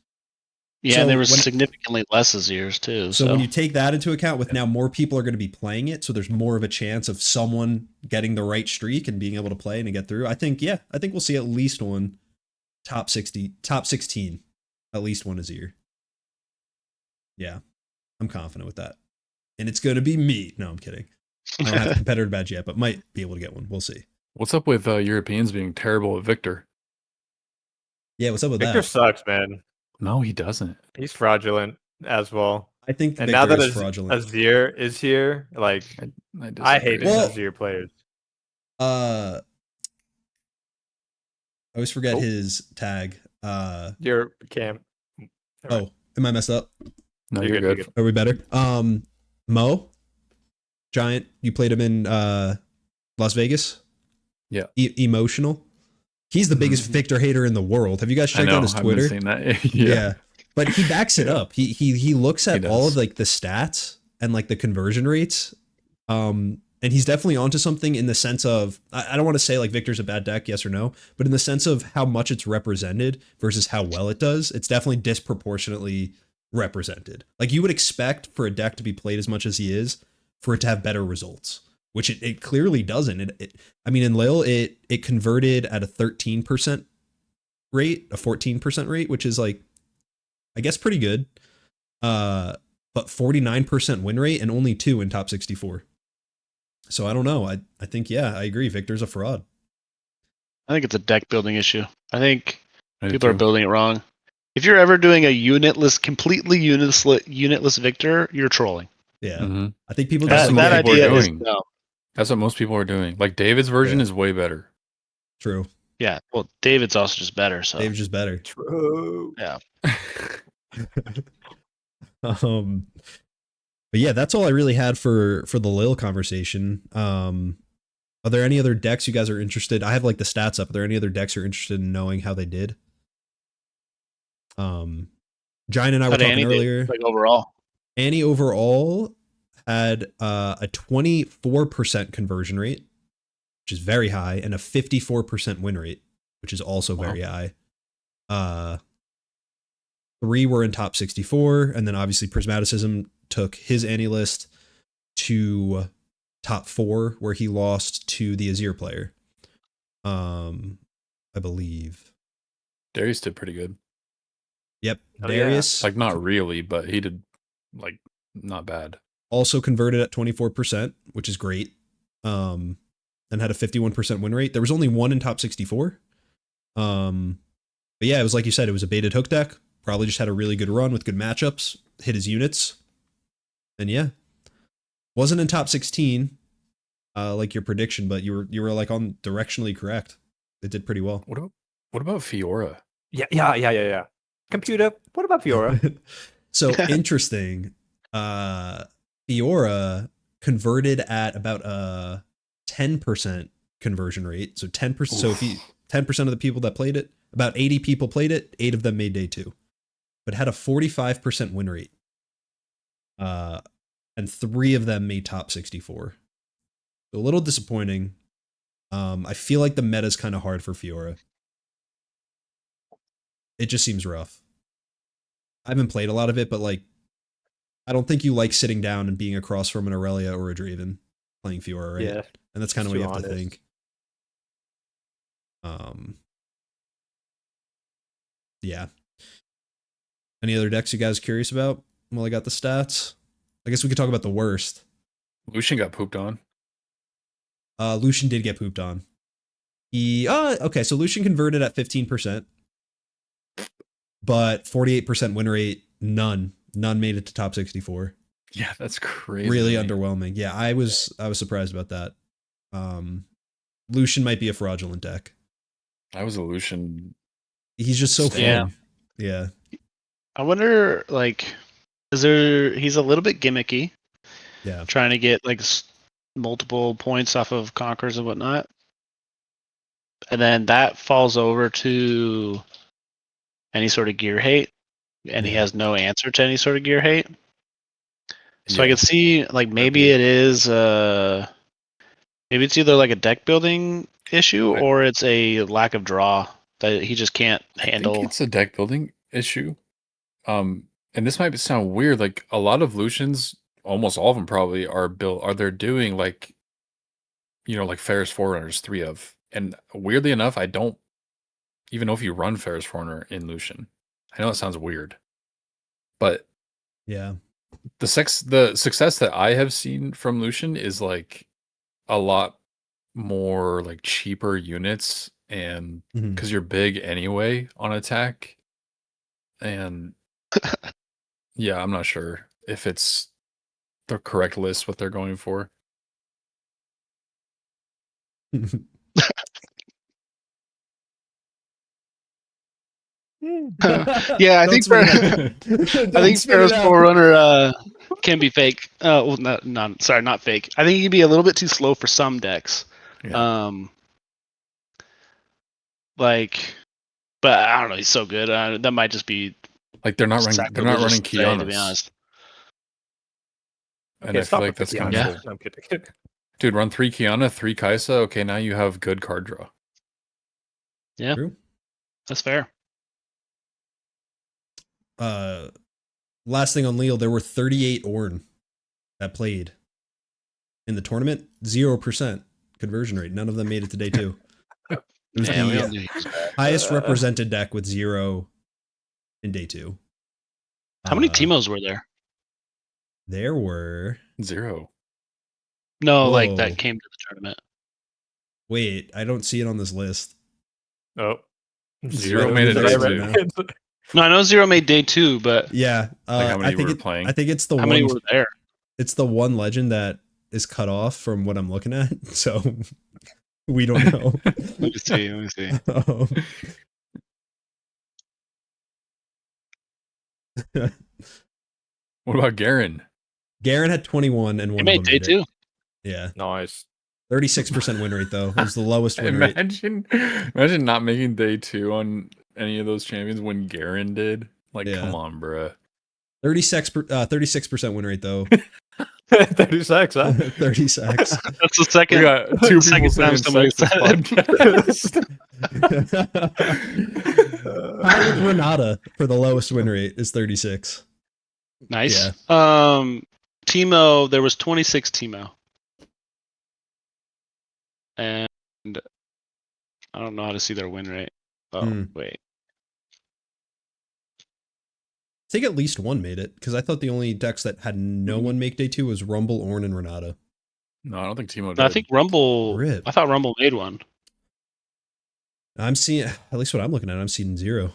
D: Yeah, so there was significantly less AZIRs too.
B: So when you take that into account, with now more people are going to be playing it, so there's more of a chance of someone getting the right streak and being able to play and get through. I think we'll see at least one top 16, at least one AZIR. Yeah, I'm confident with that. And it's going to be me. No, I'm kidding. I don't have a competitor badge yet, but might be able to get one. We'll see.
A: What's up with Europeans being terrible at Victor?
B: Yeah, what's up with
C: Victor
B: that?
C: sucks, man.
A: No, he doesn't.
C: He's fraudulent as well.
B: I think
C: and now that
B: fraudulent.
C: AZIR is here, like I hate AZIR players.
B: I always forget his tag.
C: Your Cam.
B: Oh, am I messed up?
A: No, you're good.
B: Are we better? Mo, Giant, you played him in Las Vegas?
A: Yeah.
B: Emotional. He's the biggest Victor hater in the world. Have you guys checked out his Twitter?
A: I've been seeing that.
B: Yeah. But he backs it up. He looks at all of
A: does.
B: like the stats and like the conversion rates. And he's definitely onto something in the sense of, I don't want to say like Victor's a bad deck, yes or no, but in the sense of how much it's represented versus how well it does, it's definitely disproportionately represented. Like you would expect for a deck to be played as much as he is, for it to have better results, which it clearly doesn't. I mean, in Lille, it converted at a 13% rate, a 14% rate, which is like, I guess pretty good. But 49% win rate and only 2 in top 64. So I don't know. I think, yeah, I agree. Victor's a fraud.
D: I think it's a deck building issue. I think
A: I do
D: people are
A: too.
D: building it wrong. If you're ever doing a completely unitless Victor, you're trolling.
B: Yeah.
A: Mm-hmm.
B: I think people
A: That's
B: just
A: what
D: That
A: most people are
D: idea is
A: doing.
D: no.
A: That's what most people are doing. Like David's version
B: Yeah.
A: is way better.
B: True.
D: Yeah. Well, David's also just better. So
B: Dave's just better.
C: True.
D: yeah.
B: But yeah, that's all I really had for the Lille conversation. Are there any other decks you guys are interested? I have like the stats up. Are there any other decks you're interested in knowing how they did? Giant and I were talking earlier.
D: Like overall.
B: Annie overall had a 24% conversion rate, which is very high, and a 54% win rate, which is also very high. 3 were in top 64, and then obviously Prismaticism took his Annie list to top 4, where he lost to the AZIR player. I believe.
A: Darius did pretty good.
B: Yep.
C: Oh,
B: Darius.
A: Like not really, but he did like not bad.
B: Also converted at 24%, which is great. And had a 51% win rate. There was only 1 in top 64. But yeah, it was like you said, it was a baited hook deck. Probably just had a really good run with good matchups, hit his units. And yeah. Wasn't in top 16, like your prediction, but you were like on directionally correct. It did pretty well.
A: What about Fiora?
C: Yeah. Computer, what about Fiora?
B: So interesting. Fiora converted at about a 10% conversion rate. So 10%.
A: Oof.
B: So if 10% of the people that played it, about 80 people played it, 8 of them made day 2, but had a 45% win rate. And 3 of them made top 64. So a little disappointing. I feel like the meta is kind of hard for Fiora. It just seems rough. I haven't played a lot of it, but like, I don't think you like sitting down and being across from an Aurelia or a Draven playing Fiora, right?
C: Yeah.
B: And that's kind of what you have to
C: honest.
B: think. Yeah. Any other decks you guys curious about? Well, I got the stats. I guess we could talk about the worst.
A: Lucian got pooped on.
B: Lucian did get pooped on. Okay, so Lucian converted at 15%, but 48% win rate. None made it to top 64.
A: Yeah, that's crazy.
B: Really underwhelming. Yeah, I was surprised about that. Lucian might be a fraudulent deck.
A: I was a Lucian.
B: He's just so fun. Yeah.
D: I wonder, like, he's a little bit gimmicky.
B: Yeah.
D: Trying to get like multiple points off of conquerors and whatnot. And then that falls over to any sort of gear hate. And he has no answer to any sort of gear hate. So I could see, like, maybe it is, maybe it's either like a deck building issue or it's a lack of draw that he just can't handle.
A: I think it's a deck building issue. And this might sound weird. Like a lot of Lucians, almost all of them probably they're doing like, like Ferris Forerunners 3 of. And weirdly enough, I don't even know if you run Ferris Forerunner in Lucian. I know it sounds weird, but
B: yeah,
A: the success that I have seen from Lucian is like a lot more like cheaper units, and because you're big anyway on attack, and yeah, I'm not sure if it's the correct list what they're going for.
D: Yeah, I think Ferris Forerunner can be fake. Well, not fake. I think he'd be a little bit too slow for some decks.
A: Yeah.
D: But I don't know. He's so good. That might just be
A: Like they're not running
D: sacrilegious to say, to be
A: Kianas.
D: honest.
A: And I feel like that's kind of cool.
C: I'm kidding.
A: Dude, run 3 Kiana, 3 Kaisa. Okay, now you have good card draw.
D: Yeah,
B: True.
D: that's fair.
B: Last thing on Lille, there were 38 Ornn that played in the tournament. 0% conversion rate. None of them made it to day 2. It was the highest represented deck with 0 in day 2.
D: How many Teemos were there?
B: There were
A: 0.
D: No,
B: Whoa.
D: like that came to the tournament.
B: Wait, I don't see it on this list.
C: Oh.
A: 0 made it day 2.
D: No, I know 0 made day 2, but
B: Yeah,
A: like how many were playing?
B: I think it's the
D: how
B: one.
D: many were there?
B: It's the one legend that is cut off from what I'm looking at, so we don't know.
D: Let me see.
A: What about Garen?
B: Garen had 21 and
D: He
B: one
D: made
B: of them
D: day
B: made it.
D: 2.
B: Yeah,
C: Nice.
B: 36% win rate though. It was the lowest win rate.
A: Imagine not making day 2 on any of those champions when Garen did. Like,
B: Yeah.
A: come on, bruh.
B: 36% win rate though.
C: 36, huh?
B: 36.
D: That's the second.
A: We got 2 people
D: second time
A: saying
D: somebody
A: sex
D: said
A: podcast.
B: Pilot Renata for the lowest win rate is 36.
D: Nice.
B: Yeah.
D: Teemo, there was 26 Teemo. And I don't know how to see their win rate. Oh, wait.
B: I think at least one made it, because I thought the only decks that had no one make day 2 was Rumble, Ornn, and Renata.
A: No, I don't think Teemo did.
D: No, I think Rumble.
B: Rip.
D: I thought Rumble made one.
B: I'm seeing, at least what I'm looking at, I'm seeing 0.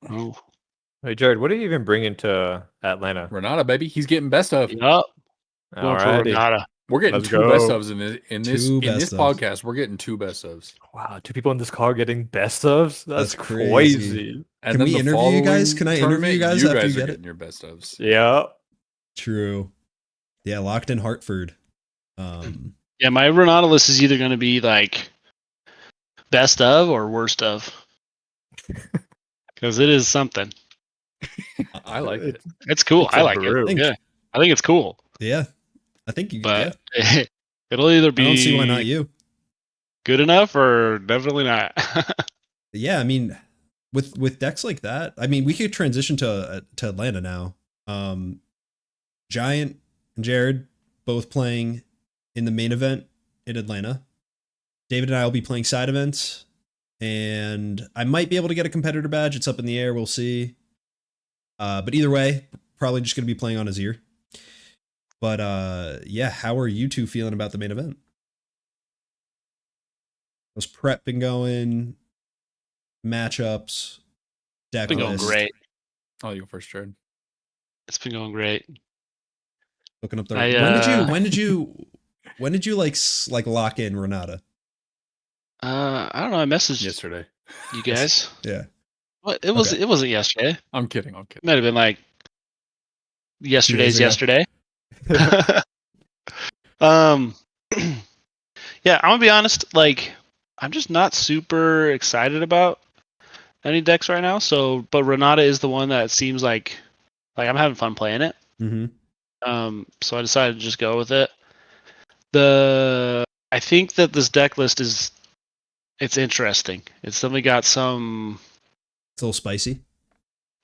D: Oh.
C: Hey, Jared, what are you even bringing to Atlanta?
A: Renata, baby. He's getting best of.
D: Yup. Going for
C: Alrighty.
D: Renata.
A: We're getting
C: Let's
A: 2
C: go.
A: best ofs in this
B: Two best ofs.
A: podcast. We're getting 2 best ofs.
C: Wow, 2 people in this car getting best ofs? That's
B: crazy.
C: crazy.
A: And
B: Can
A: then
B: we
A: the
B: interview you guys?
A: following
B: Can I interview you guys
A: tournament,
B: after you
A: are
B: get
A: getting
B: it?
A: your best ofs.
C: Yeah.
B: True. Yeah, locked in Hartford.
D: Yeah, my Renata list is either going to be like best of or worst of. Because it is something.
A: I like it.
D: It's cool.
C: It's
D: I
C: a
D: like
C: brew.
D: it. Yeah. I think it's cool.
B: Yeah. I think you
D: But
B: yeah.
D: it'll either
B: I
D: be
B: don't see why not you.
D: good enough or definitely not.
B: Yeah, I mean, with decks like that, I mean, we could transition to Atlanta now. Giant and Jared both playing in the main event in Atlanta. David and I will be playing side events, and I might be able to get a competitor badge. It's up in the air. We'll see. But either way, probably just going to be playing on AZIR. But yeah, how are you two feeling about the main event? How's prep been going? Matchups, deck
D: It's been going
B: list.
D: great.
A: Oh, you go first, Jared.
D: It's been going great.
B: Looking up the when did you like lock in Renata?
D: I don't know. I messaged
A: Yesterday.
D: you guys.
B: Yeah.
D: What? It was.
B: Okay.
D: It wasn't yesterday.
A: I'm kidding.
D: It might have been like yesterday's
B: ago.
D: yesterday. Yeah, I'm gonna be honest. Like, I'm just not super excited about any decks right now. So, but Renata is the one that seems like I'm having fun playing it.
B: Mm-hmm.
D: So I decided to just go with it. I think that this deck list it's interesting. It's definitely got some.
B: It's a little spicy.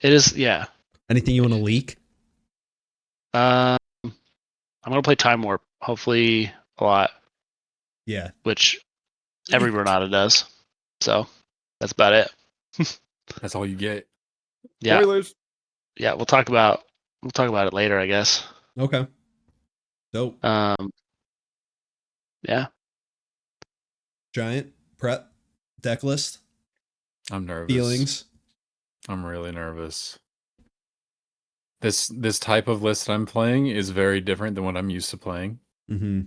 D: It is, yeah.
B: Anything you want to leak?
D: I'm gonna play Time Warp. Hopefully a lot,
B: Yeah.
D: which every Renata does. So that's about it.
A: That's all you get.
D: Yeah,
C: Spoilers.
D: yeah. We'll talk about it later, I guess.
B: Okay. Dope.
D: Yeah.
B: Giant prep deck list.
A: I'm nervous.
B: Feelings.
A: I'm really nervous. This type of list I'm playing is very different than what I'm used to playing.
B: Mm-hmm.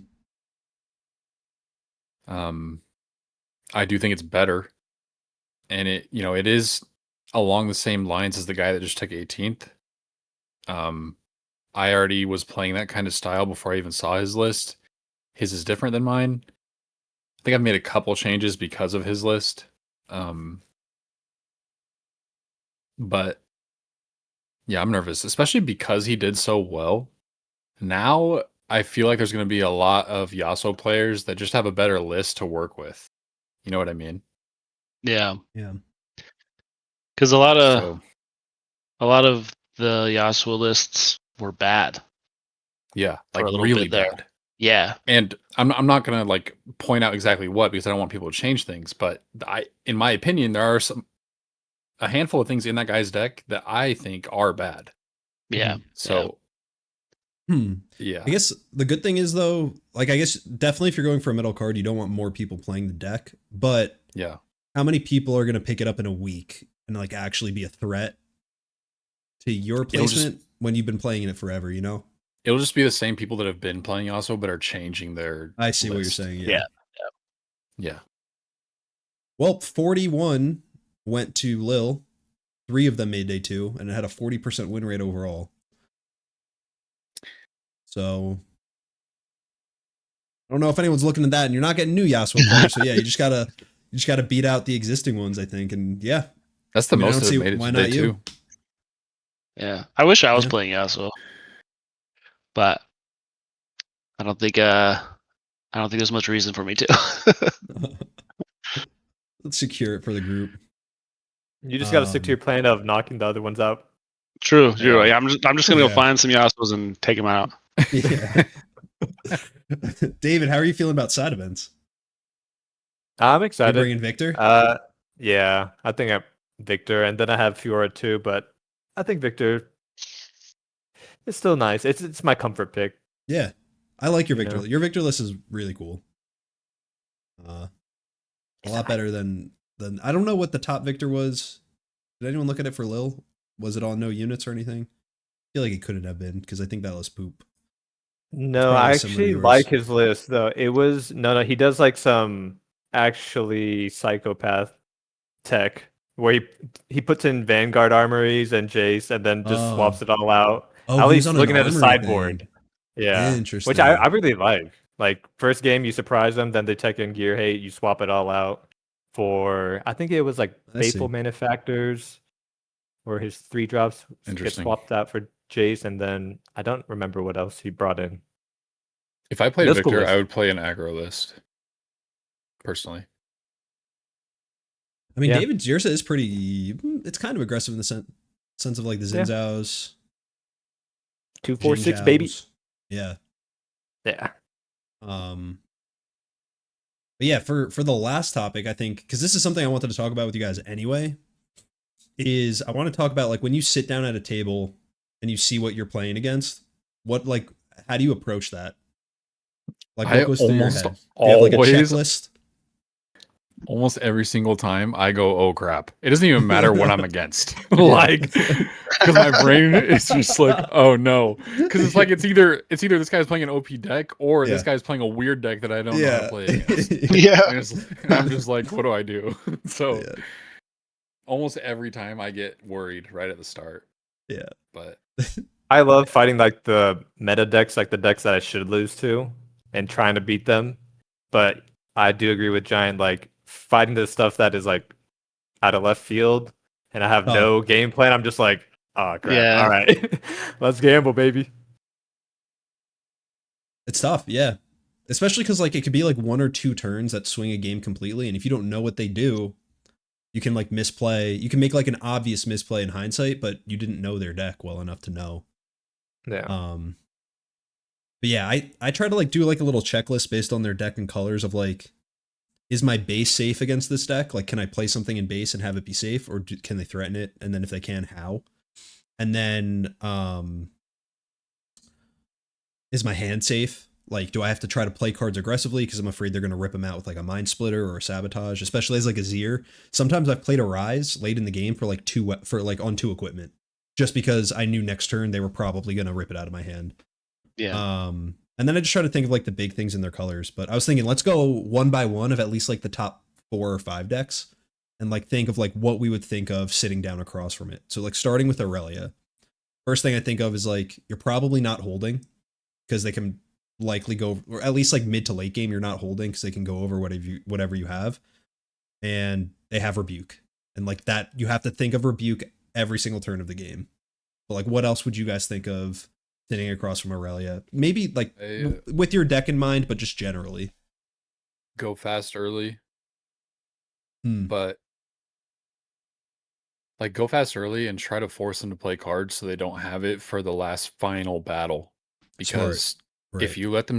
A: I do think it's better. And it is along the same lines as the guy that just took 18th. I already was playing that kind of style before I even saw his list. His is different than mine. I think I've made a couple changes because of his list. But Yeah, I'm nervous, especially because he did so well. Now I feel like there's going to be a lot of Yasuo players that just have a better list to work with. You know what I mean?
D: Yeah,
B: Yeah.
D: because
A: So
D: a lot of the Yasuo lists were bad
A: yeah,
D: for
A: like
D: a little
A: really
D: bit there.
A: bad.
D: Yeah,
A: And I'm not gonna like point out exactly what because I don't want people to change things. But in my opinion, there are a handful of things in that guy's deck that I think are bad.
D: yeah.
A: So
B: I
A: yeah,
B: guess the good thing is though, like I guess definitely if you're going for a middle card, you don't want more people playing the deck. But
A: yeah,
B: how many people are going to pick it up in a week and like actually be a threat to your placement when you've been playing it forever? You know,
A: it'll just be the same people that have been playing Yasuo but are changing their.
B: I see what you're
A: list.
B: saying.
D: Yeah.
A: Yeah.
B: Well, 41 went to Lille. 3 of them made day 2, and it had a 40% win rate overall. So I don't know if anyone's looking at that, and you're not getting new Yasuo players. So yeah, you just gotta beat out the existing ones, I think. And yeah,
A: That's the
B: I
A: most
B: don't
A: that
B: see
A: have made it
B: why
A: to
B: not
A: day
B: you.
A: 2.
D: Yeah, I wish I was
B: Yeah.
D: playing Yasuo, but I don't think there's much reason for me to.
B: Let's secure it for the group.
C: You just got to stick to your plan of knocking the other ones out.
D: True.
A: Yeah.
D: Yeah, I'm just gonna go
B: Yeah.
D: find some Yasuos and take them out.
B: Yeah. David, how are you feeling about side events?
C: I'm
B: You
C: excited.
B: bringing Victor?
C: Yeah, I think I'm Victor, and then I have Fiora too, but I think Victor is still nice. It's my comfort pick.
B: Yeah, I like your
C: You
B: Victor.
C: know?
B: Your Victor list is really cool. A lot better than I don't know what the top Victor was. Did anyone look at it for Lil? Was it on no units or anything? I feel like it couldn't have been because I think that was poop.
C: No,
B: probably
C: I
B: similar to
C: actually
B: yours.
C: like his list though. It was no. He does like some actually psychopath tech where he puts in Vanguard armories and Jace and then just swaps it all out.
B: Oh,
C: At
B: he was
C: least
B: on an
C: looking at his
B: armory
C: sideboard.
B: thing.
C: Yeah.
B: Interesting.
C: Which I really like. Like first game you surprise them, then they tech in gear hate, you swap it all out for I think it was like
B: I see.
C: Faithful Manufacturers where his 3 drops get
A: Interesting.
C: swapped out for Jace, and then I don't remember what else he brought in.
A: If I played
C: That's cool
A: Victor,
C: list.
A: I would play an aggro list. Personally.
B: I mean,
C: Yeah.
B: David Jersa is pretty. It's kind of aggressive in the sense of like the
C: Yeah.
B: Zinzaos,
C: 246 baby.
B: Jinzhaos. Yeah.
C: Yeah.
B: But yeah, for the last topic, I think because this is something I wanted to talk about with you guys anyway, is I want to talk about like when you sit down at a table and you see what you're playing against, how do you approach that? Like what goes through your head? Do you have like a checklist?
A: Almost every single time I go, oh crap. It doesn't even matter what I'm against. Like, because my brain is just like, oh no. Because it's like it's either this guy's playing an OP deck or this guy's playing a weird deck that I don't know how to play against.
D: Yeah.
A: And I'm just like, what do I do? So almost every time I get worried right at the start.
B: Yeah.
A: But
C: I love fighting like the meta decks, like the decks that I should lose to, and trying to beat them. But I do agree with Giant, like fighting the stuff that is like out of left field and I have no game plan. I'm just like, oh crap.
D: Yeah.
C: All right. Let's gamble, baby.
B: It's tough, yeah. Especially because like it could be like 1 or 2 turns that swing a game completely, and if you don't know what they do, you can like misplay. You can make like an obvious misplay in hindsight, but you didn't know their deck well enough to know.
C: Yeah.
B: But yeah, I try to like do like a little checklist based on their deck and colors of like, is my base safe against this deck? Like, can I play something in base and have it be safe, or can they threaten it? And then if they can, how? And then, is my hand safe? Like, do I have to try to play cards aggressively because I'm afraid they're going to rip them out with like a Mind Splitter or a Sabotage, especially as like a AZIR. Sometimes I've played a Rise late in the game for like on 2 equipment, just because I knew next turn they were probably going to rip it out of my hand.
D: Yeah.
B: And then I just try to think of like the big things in their colors. But I was thinking, let's go 1 by 1 of at least like the top 4 or 5 decks, and like think of like what we would think of sitting down across from it. So like starting with Aurelia, first thing I think of is like you're probably not holding because they can likely go, or at least like mid to late game you're not holding because they can go over whatever you have, and they have Rebuke, and like that you have to think of Rebuke every single turn of the game. But like, what else would you guys think of sitting across from Aurelia? Maybe like
A: I,
B: with your deck in mind, but just generally.
A: go fast early,
B: Hmm.
A: but like go fast early and try to force them to play cards so they don't have it for the last final battle.
B: Smart.
A: Because
B: Right.
A: if you let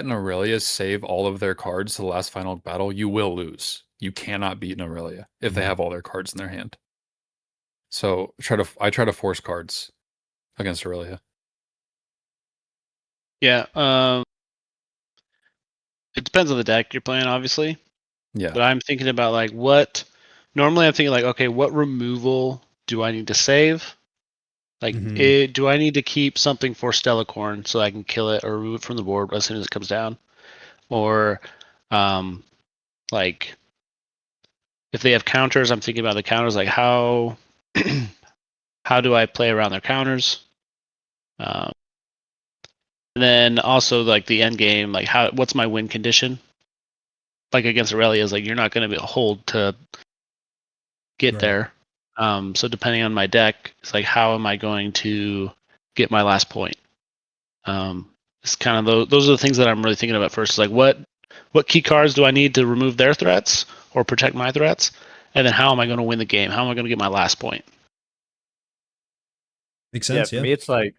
A: an Aurelia save all of their cards to the last final battle, you will lose. You cannot beat an Aurelia if they have all their cards in their hand. So I try to force cards against Aurelia.
D: Yeah. It depends on the deck you're playing, obviously.
A: Yeah.
D: But I'm thinking about like what. Normally, I'm thinking like, okay, what removal do I need to save? Like, do I need to keep something for Stellacorn so I can kill it or remove it from the board as soon as it comes down? Or, like, if they have counters, I'm thinking about the counters. Like, how how do I play around their counters? And then also like the end game, like what's my win condition? Like against Aurelia is like you're not going to be a hold to get there. So depending on my deck, it's like how am I going to get my last point? It's kind of those are the things that I'm really thinking about first. Is like what key cards do I need to remove their threats or protect my threats, and then how am I going to win the game? How am I going to get my last point?
B: Makes sense.
C: Yeah, for me, it's like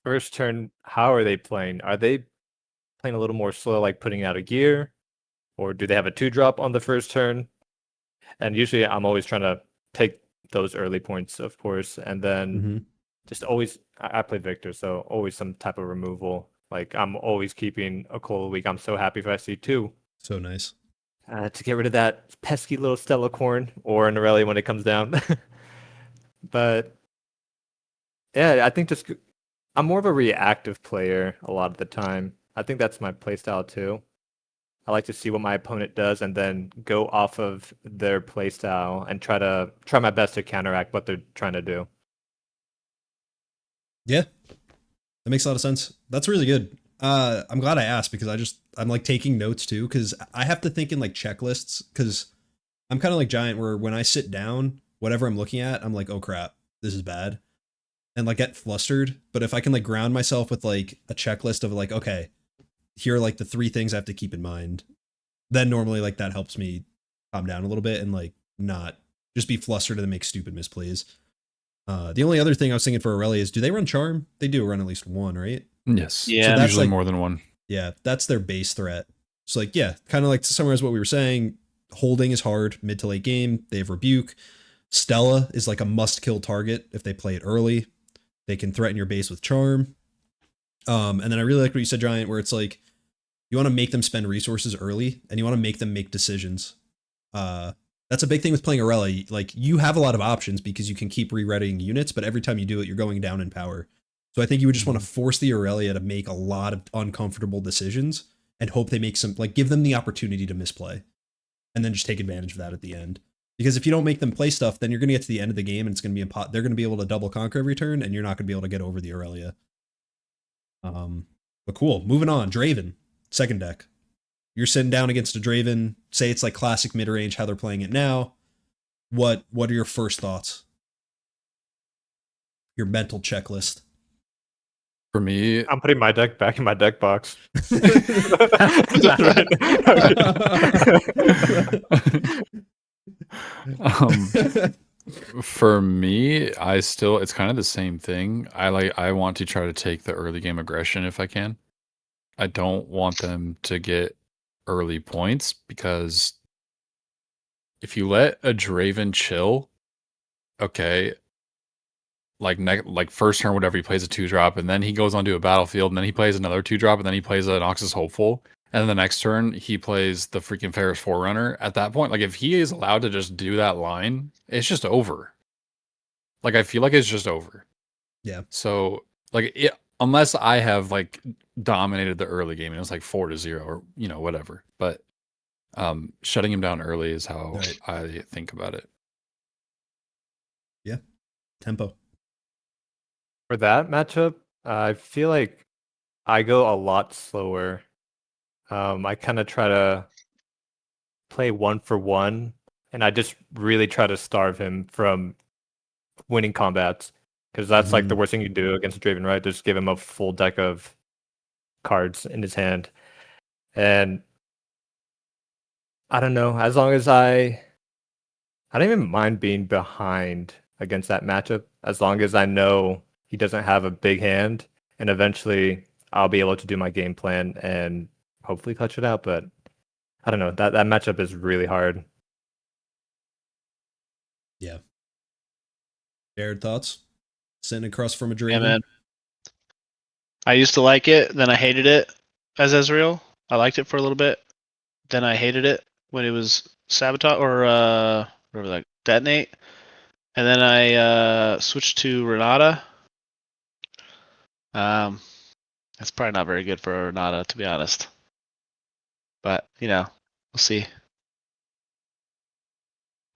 C: first turn. How are they playing? Are they playing a little more slow, like putting out a gear, or do they have a 2-drop on the first turn? And usually, I'm always trying to take those early points, of course, and then just always. I play Victor, so always some type of removal. Like I'm always keeping a cold week. I'm so happy if I see 2.
B: So nice.
C: To get rid of that pesky little Stellacorn or an Aurelia when it comes down. But yeah, I think just I'm more of a reactive player a lot of the time. I think that's my playstyle too. I like to see what my opponent does and then go off of their playstyle and try my best to counteract what they're trying to do.
B: Yeah, that makes a lot of sense. That's really good. I'm glad I asked because I'm like taking notes too because I have to think in like checklists because I'm kind of like Giant where when I sit down, whatever I'm looking at, I'm like, oh crap, this is bad, and like get flustered. But if I can like ground myself with like a checklist of like, okay, here are like the 3 things I have to keep in mind, then normally like that helps me calm down a little bit and like not just be flustered and make stupid misplays. The only other thing I was thinking for Aurelia is, do they run Charm? They do run at least one, right?
A: Yes.
D: Yeah.
A: So
B: that's
A: usually
B: like,
A: more than one.
B: Yeah, that's their base threat. So like, yeah, kind of like to summarize what we were saying, holding is hard mid to late game. They have Rebuke. Stella is like a must kill target if they play it early. They can threaten your base with Charm. And then I really like what you said, Giant, where it's like you want to make them spend resources early and you want to make them make decisions. That's a big thing with playing Aurelia. Like you have a lot of options because you can keep rewriting units, but every time you do it, you're going down in power. So I think you would just want to force the Aurelia to make a lot of uncomfortable decisions and hope they make some, like give them the opportunity to misplay and then just take advantage of that at the end. Because if you don't make them play stuff, then you're going to get to the end of the game and it's going to be they're going to be able to double conquer every turn and you're not going to be able to get over the Aurelia. But cool. Moving on. Draven, second deck. You're sitting down against a Draven. Say it's like classic mid range, how they're playing it now. What are your first thoughts? Your mental checklist.
A: For me,
C: I'm putting my deck back in my deck box.
A: For me, it's kind of the same thing. I want to try to take the early game aggression if I can. I don't want them to get early points because if you let a Draven chill, okay, like first turn, whatever, he plays a 2-drop, and then he goes onto a battlefield, and then he plays another 2-drop, and then he plays an Noxus Hopeful, and then the next turn he plays the freaking Ferris Forerunner. At that point, like if he is allowed to just do that line, it's just over. Like I feel like it's just over.
B: Yeah.
A: So like unless I have like dominated the early game and it was like 4-0 or whatever, but shutting him down early is how I think about it.
B: Yeah. Tempo.
C: For that matchup, I feel like I go a lot slower. I kind of try to play 1-for-1, and I just really try to starve him from winning combats. because that's like the worst thing you do against Draven, right? Just give him a full deck of cards in his hand. And I don't know, as long as I don't even mind being behind against that matchup, as long as I know he doesn't have a big hand, and eventually I'll be able to do my game plan and hopefully clutch it out. But I don't know, that matchup is really hard.
B: Yeah. Jared, thoughts? Sitting across from a Draven?
D: Yeah, man. I used to like it, then I hated it as Ezreal. I liked it for a little bit, then I hated it when it was Sabotage or whatever, like Detonate, and then I switched to Renata. That's probably not very good for Renata, to be honest. But we'll see.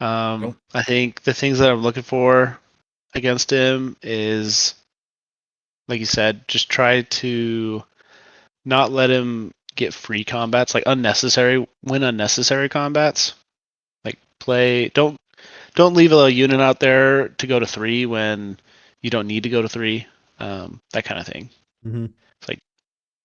D: I think the things that I'm looking for against him is, like you said, just try to not let him get free combats, like win unnecessary combats. Like don't leave a unit out there to go to 3 when you don't need to go to 3. That kind of thing.
B: Mm-hmm.
D: It's like,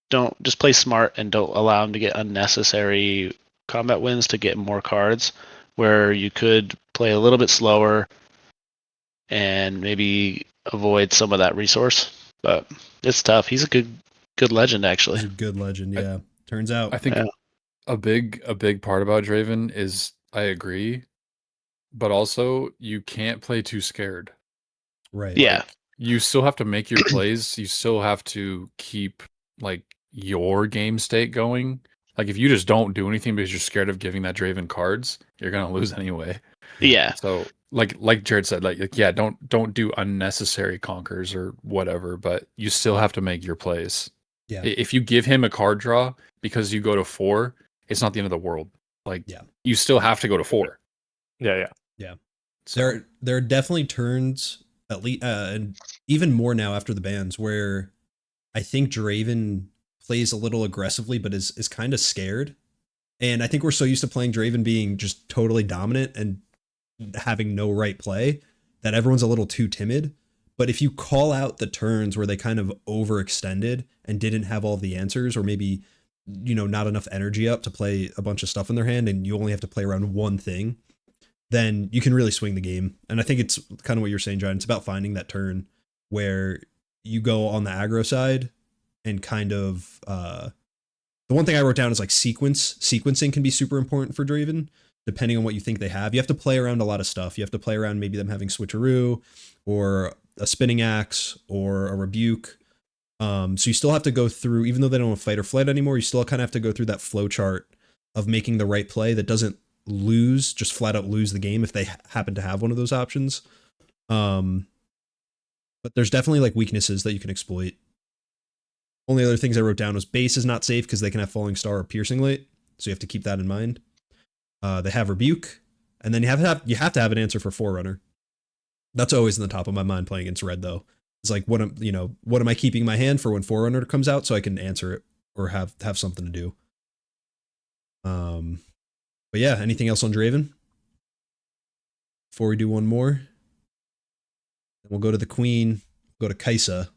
D: don't just play smart and don't allow him to get unnecessary combat wins to get more cards, where you could play a little bit slower and maybe avoid some of that resource. But it's tough. He's a good legend, actually.
B: He's a good legend, yeah. Turns out.
A: I think a big part about Draven is, I agree, but also you can't play too scared.
B: Right.
D: Yeah.
A: Like, you still have to make your plays. You still have to keep like your game state going. Like, if you just don't do anything because you're scared of giving that Draven cards, you're gonna lose anyway.
D: Yeah.
A: So like Jared said, like yeah, don't do unnecessary conquers or whatever, but you still have to make your plays.
B: Yeah.
A: If you give him a card draw because you go to 4, it's not the end of the world. Like, you still have to go to 4.
C: Yeah.
B: So there are definitely turns, at least, and even more now after the bans, where I think Draven plays a little aggressively, but is kind of scared. And I think we're so used to playing Draven being just totally dominant and having no right play that everyone's a little too timid. But if you call out the turns where they kind of overextended and didn't have all the answers, or maybe, not enough energy up to play a bunch of stuff in their hand, and you only have to play around one thing, then you can really swing the game. And I think it's kind of what you're saying, John. It's about finding that turn where you go on the aggro side and kind of, the one thing I wrote down is like sequencing can be super important for Draven, depending on what you think they have. You have to play around a lot of stuff. You have to play around maybe them having switcheroo or a spinning axe or a rebuke. So you still have to go through, even though they don't have fight or flight anymore, you still kind of have to go through that flow chart of making the right play that doesn't just flat out lose the game if they happen to have one of those options. But there's definitely like weaknesses that you can exploit. Only other things I wrote down was base is not safe because they can have falling star or piercing light, so you have to keep that in mind. They have rebuke, and then you have to have an answer for Forerunner. That's always in the top of my mind playing against red, though. It's like, what am I keeping in my hand for when Forerunner comes out so I can answer it or have something to do. But yeah, anything else on Draven before we do one more? Then we'll go to the Queen, go to Kaisa.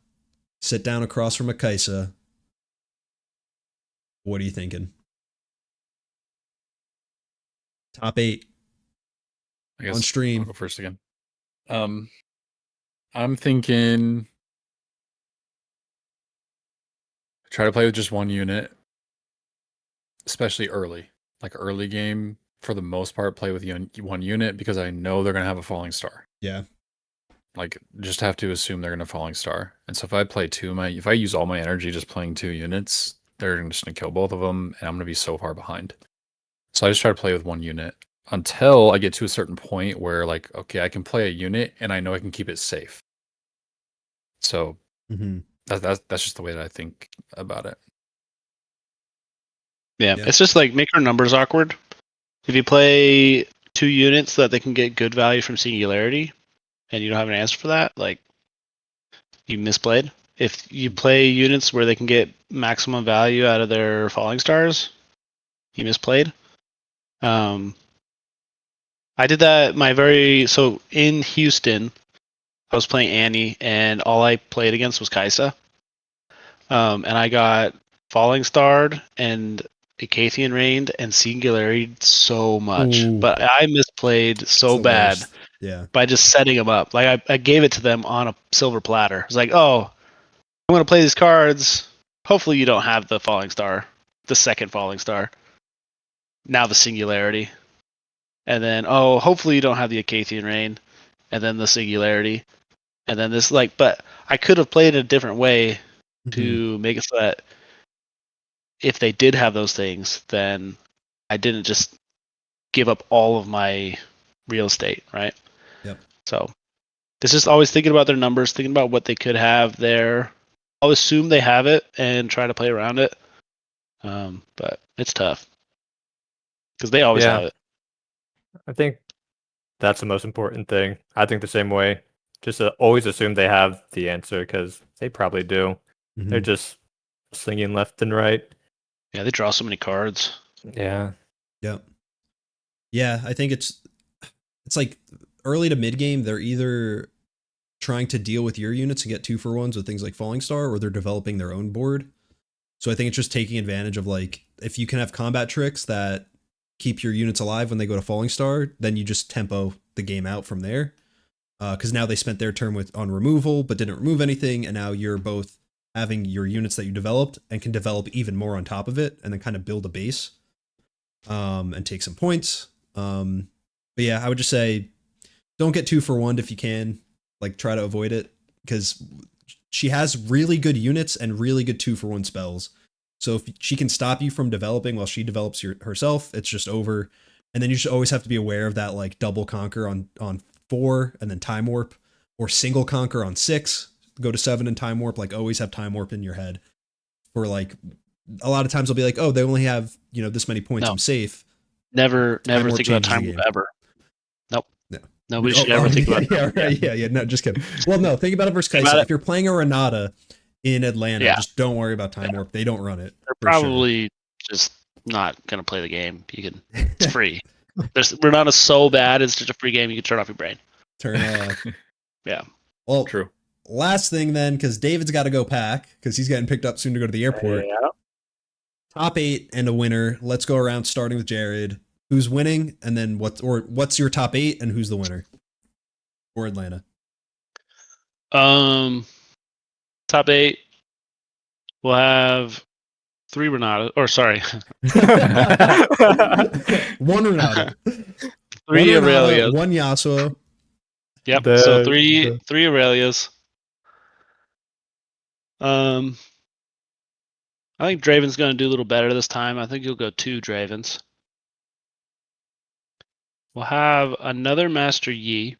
B: Sit down across from a Kaisa. What are you thinking? Top 8.
A: I guess
B: on stream.
A: I'll go first again. I'm thinking try to play with just one unit, especially early. Like early game, for the most part, play with one unit because I know they're going to have a falling star.
B: Yeah.
A: Like, just have to assume they're going to falling star. And so if I play if I use all my energy just playing 2 units, they're just going to kill both of them, and I'm going to be so far behind. So I just try to play with one unit until I get to a certain point where, like, okay, I can play a unit and I know I can keep it safe. So that's just the way that I think about it.
D: Yeah, it's just like make our numbers awkward. If you play 2 units so that they can get good value from Singularity, and you don't have an answer for that, like, you misplayed. If you play units where they can get maximum value out of their falling stars, you misplayed. I did that so in Houston, I was playing Annie, and all I played against was Kaisa. And I got Falling Starred and Acathian Rained and Singularity so much.
B: Ooh.
D: But I misplayed so bad
B: Yeah.
D: by just setting them up. Like I gave it to them on a silver platter. It's like, oh, I'm going to play these cards. Hopefully you don't have the Falling Star, the second Falling Star. Now the Singularity. And then, oh, hopefully you don't have the Acathian Rain. And then the Singularity. And then this, like, but I could have played it a different way to make it so that if they did have those things, then I didn't just give up all of my real estate, right?
B: Yep.
D: So it's just always thinking about their numbers, thinking about what they could have there. I'll assume they have it and try to play around it. But it's tough because they always have it.
C: I think that's the most important thing. I think the same way. Just always assume they have the answer because they probably do. They're just slinging left and right.
D: Yeah, they draw so many cards.
C: Yeah.
B: Yep. Yeah, I think it's like early to mid game, they're either trying to deal with your units and get 2-for-1s with things like Falling Star, or they're developing their own board. So I think it's just taking advantage of, like, if you can have combat tricks that keep your units alive when they go to Falling Star, then you just tempo the game out from there. Because now they spent their turn on removal, but didn't remove anything, and now you're both having your units that you developed and can develop even more on top of it, and then kind of build a base, and take some points. But yeah, I would just say, don't get 2-for-1 if you can. Like, try to avoid it, because she has really good units and really good 2-for-1 spells. So if she can stop you from developing while she develops herself, it's just over. And then you should always have to be aware of that, like, double conquer on 4 and then time warp, or single conquer on 6, go to 7 and time warp. Like, always have time warp in your head. For, like, a lot of times they'll be like, oh, they only have, this many points, I'm safe.
D: Never think about time warp ever. Nope.
B: No.
D: Nobody should ever think about it.
B: Yeah. No, just kidding. Well, no, think about it versus Kaisa. If you're playing a Renata in Atlanta, just don't worry about time warp. They don't run it.
D: They're probably just not gonna play the game. It's free. Renata's so bad, it's just a free game. You can turn off your brain.
B: Turn off.
D: Yeah.
B: Well,
A: true.
B: Last thing then, because David's got to go pack because he's getting picked up soon to go to the airport.
C: Yeah.
B: Top 8 and a winner. Let's go around starting with Jared. Who's winning, and then what's your top 8 and who's the winner for Atlanta?
D: Top 8. We'll have 3 Renata. Or sorry.
B: 1 Renata.
D: 3 Aurelia.
B: 1 Yasuo.
D: Yep. So 3 Aurelias. I think Draven's going to do a little better this time. I think you'll go 2 Dravens. We'll have another Master Yi.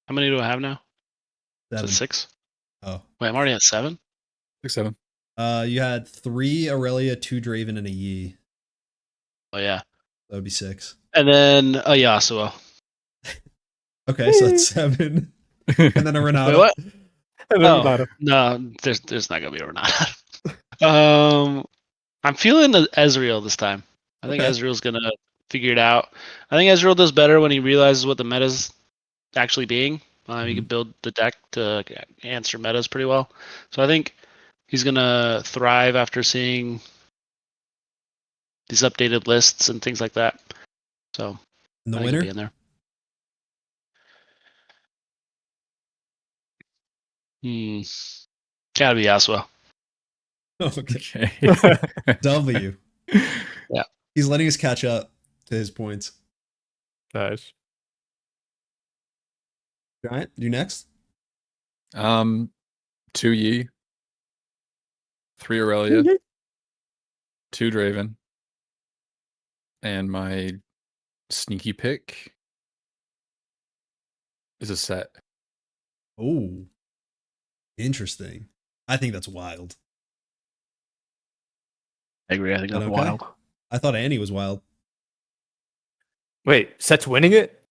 D: How many do I have now?
B: 7.
D: Is it 6?
B: Oh.
D: Wait, I'm already at 7?
A: 6, 7.
B: You had 3 Aurelia, 2 Draven, and a Yi.
D: Oh, yeah.
B: That would be 6.
D: And then a Yasuo.
B: Okay, so that's 7. And then a Renata.
D: Wait, what?
C: Renata.
D: No, there's not going to be a Renata. I'm feeling Ezreal this time. I think Ezreal's going to figure it out. I think Ezreal does better when he realizes what the meta's actually being. He can build the deck to answer metas pretty well. So I think he's going to thrive after seeing these updated lists and things like that. So
B: And the
D: I think
B: winner?
D: he'll be in there. Gotta be Yasuo.
B: Okay.
A: Okay.
B: W.
D: Yeah.
B: He's letting us catch up to his points.
C: Nice.
B: Giant, you next?
A: 2 Yi, 3 Aurelia, 2 Draven, and my sneaky pick is a set.
B: Oh, interesting. I think that's wild.
D: I agree. I think that's
B: Okay?
D: wild.
B: I thought Annie was wild.
C: Wait, Set's winning it?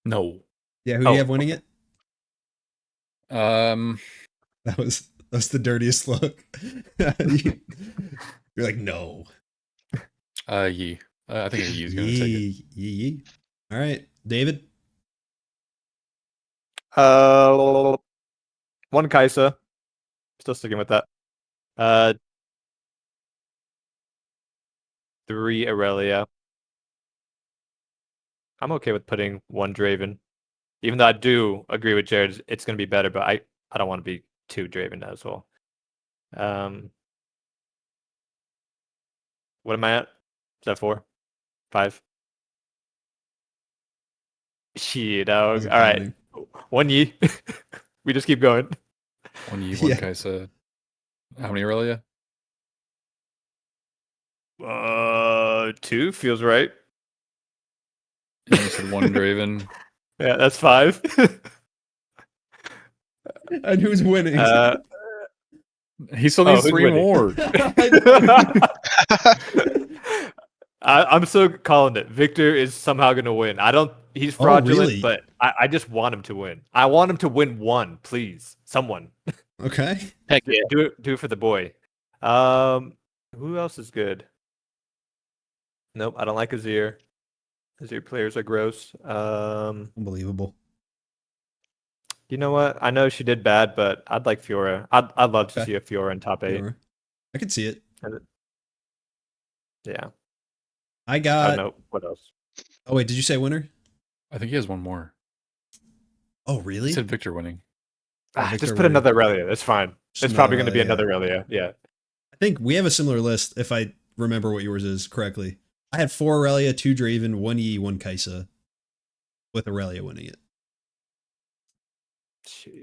A: No.
B: Yeah, who do you have winning it?
A: Um,
B: That was the dirtiest look. You're like, no.
A: Yi. I think Yi's gonna take it.
B: Yee. All right, David.
C: One Kaisa. Still sticking with that. 3 Aurelia. I'm okay with putting 1 Draven. Even though I do agree with Jared, it's going to be better, but I don't want to be 2 Draven as well. What am I at? Is that 4? 5? Shit, dog.
B: Wasn't
C: All right.
B: counting.
C: 1 Yi. We just keep going.
A: 1 Yi, 1
B: Yeah.
A: Kaisa. How many Aurelia?
C: 2 feels right.
A: And you said 1 Draven.
C: Yeah, that's 5.
B: And who's winning?
A: He still needs
C: who's
A: 3
C: winning?
A: more.
C: I'm still calling it. Victor is somehow going to win. He's fraudulent,
B: really?
C: but I just want him to win. I want him to win 1, please. Someone.
B: Okay.
D: Heck yeah.
C: Do it for the boy. Who else is good? Nope, I don't like AZIR. AZIR players are gross.
B: Unbelievable.
C: You know what? I know she did bad, but I'd like Fiora. I'd love to
B: Okay.
C: see a Fiora in top 8.
B: Fiora. I could see it.
C: Yeah.
B: I
C: I
B: got.
C: don't know what else.
B: Oh wait, did you say winner?
A: I think he has 1 more.
B: Oh
A: He
B: really?
A: said Victor winning.
B: Victor
C: Just put
B: winning.
C: another Aurelia. It's fine.
B: Just
C: It's probably
B: another
C: going to be
B: Aurelia.
C: another Aurelia. Yeah.
B: I think we have a similar list if I remember what yours is correctly. I had 4 Aurelia, 2 Draven, 1 Yi, 1 Kaisa, with Aurelia winning it.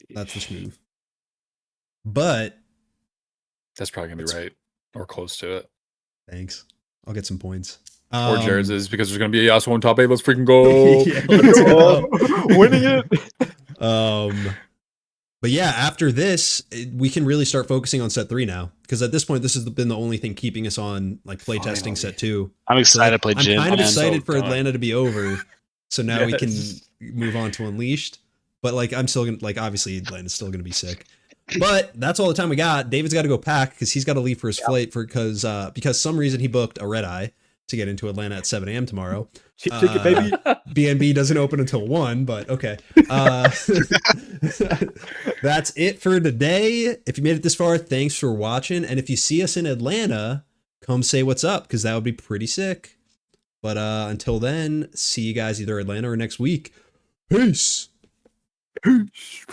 B: That's the smooth. But
A: That's probably going to be right or close to it.
B: thanks. I'll get some points.
A: Or Jared's is because there's going to be a Yasuo in top 8. Let's freaking go.
B: Yeah, let's go.
C: Winning it.
B: But yeah, after this, we can really start focusing on set 3 now. Because at this point, this has been the only thing keeping us on like playtesting
A: Finally.
B: set 2.
D: I'm excited to play
B: I'm
D: Jin.
B: kind of
D: man.
B: excited
A: So
B: for
A: done.
B: Atlanta to be over. So now we can
C: Yes.
B: move on to Unleashed. But like I'm still gonna obviously Atlanta's still gonna be sick. But that's all the time we got. David's got to go pack because he's got to leave for his flight because some reason he booked a red eye to get into Atlanta at 7 a.m. tomorrow.
C: Cheap ticket, baby.
B: BNB doesn't open until 1, but okay. That's it for today. If you made it this far, thanks for watching. And if you see us in Atlanta, come say what's up because that would be pretty sick. But until then, see you guys either Atlanta or next week. Peace.
C: Peace.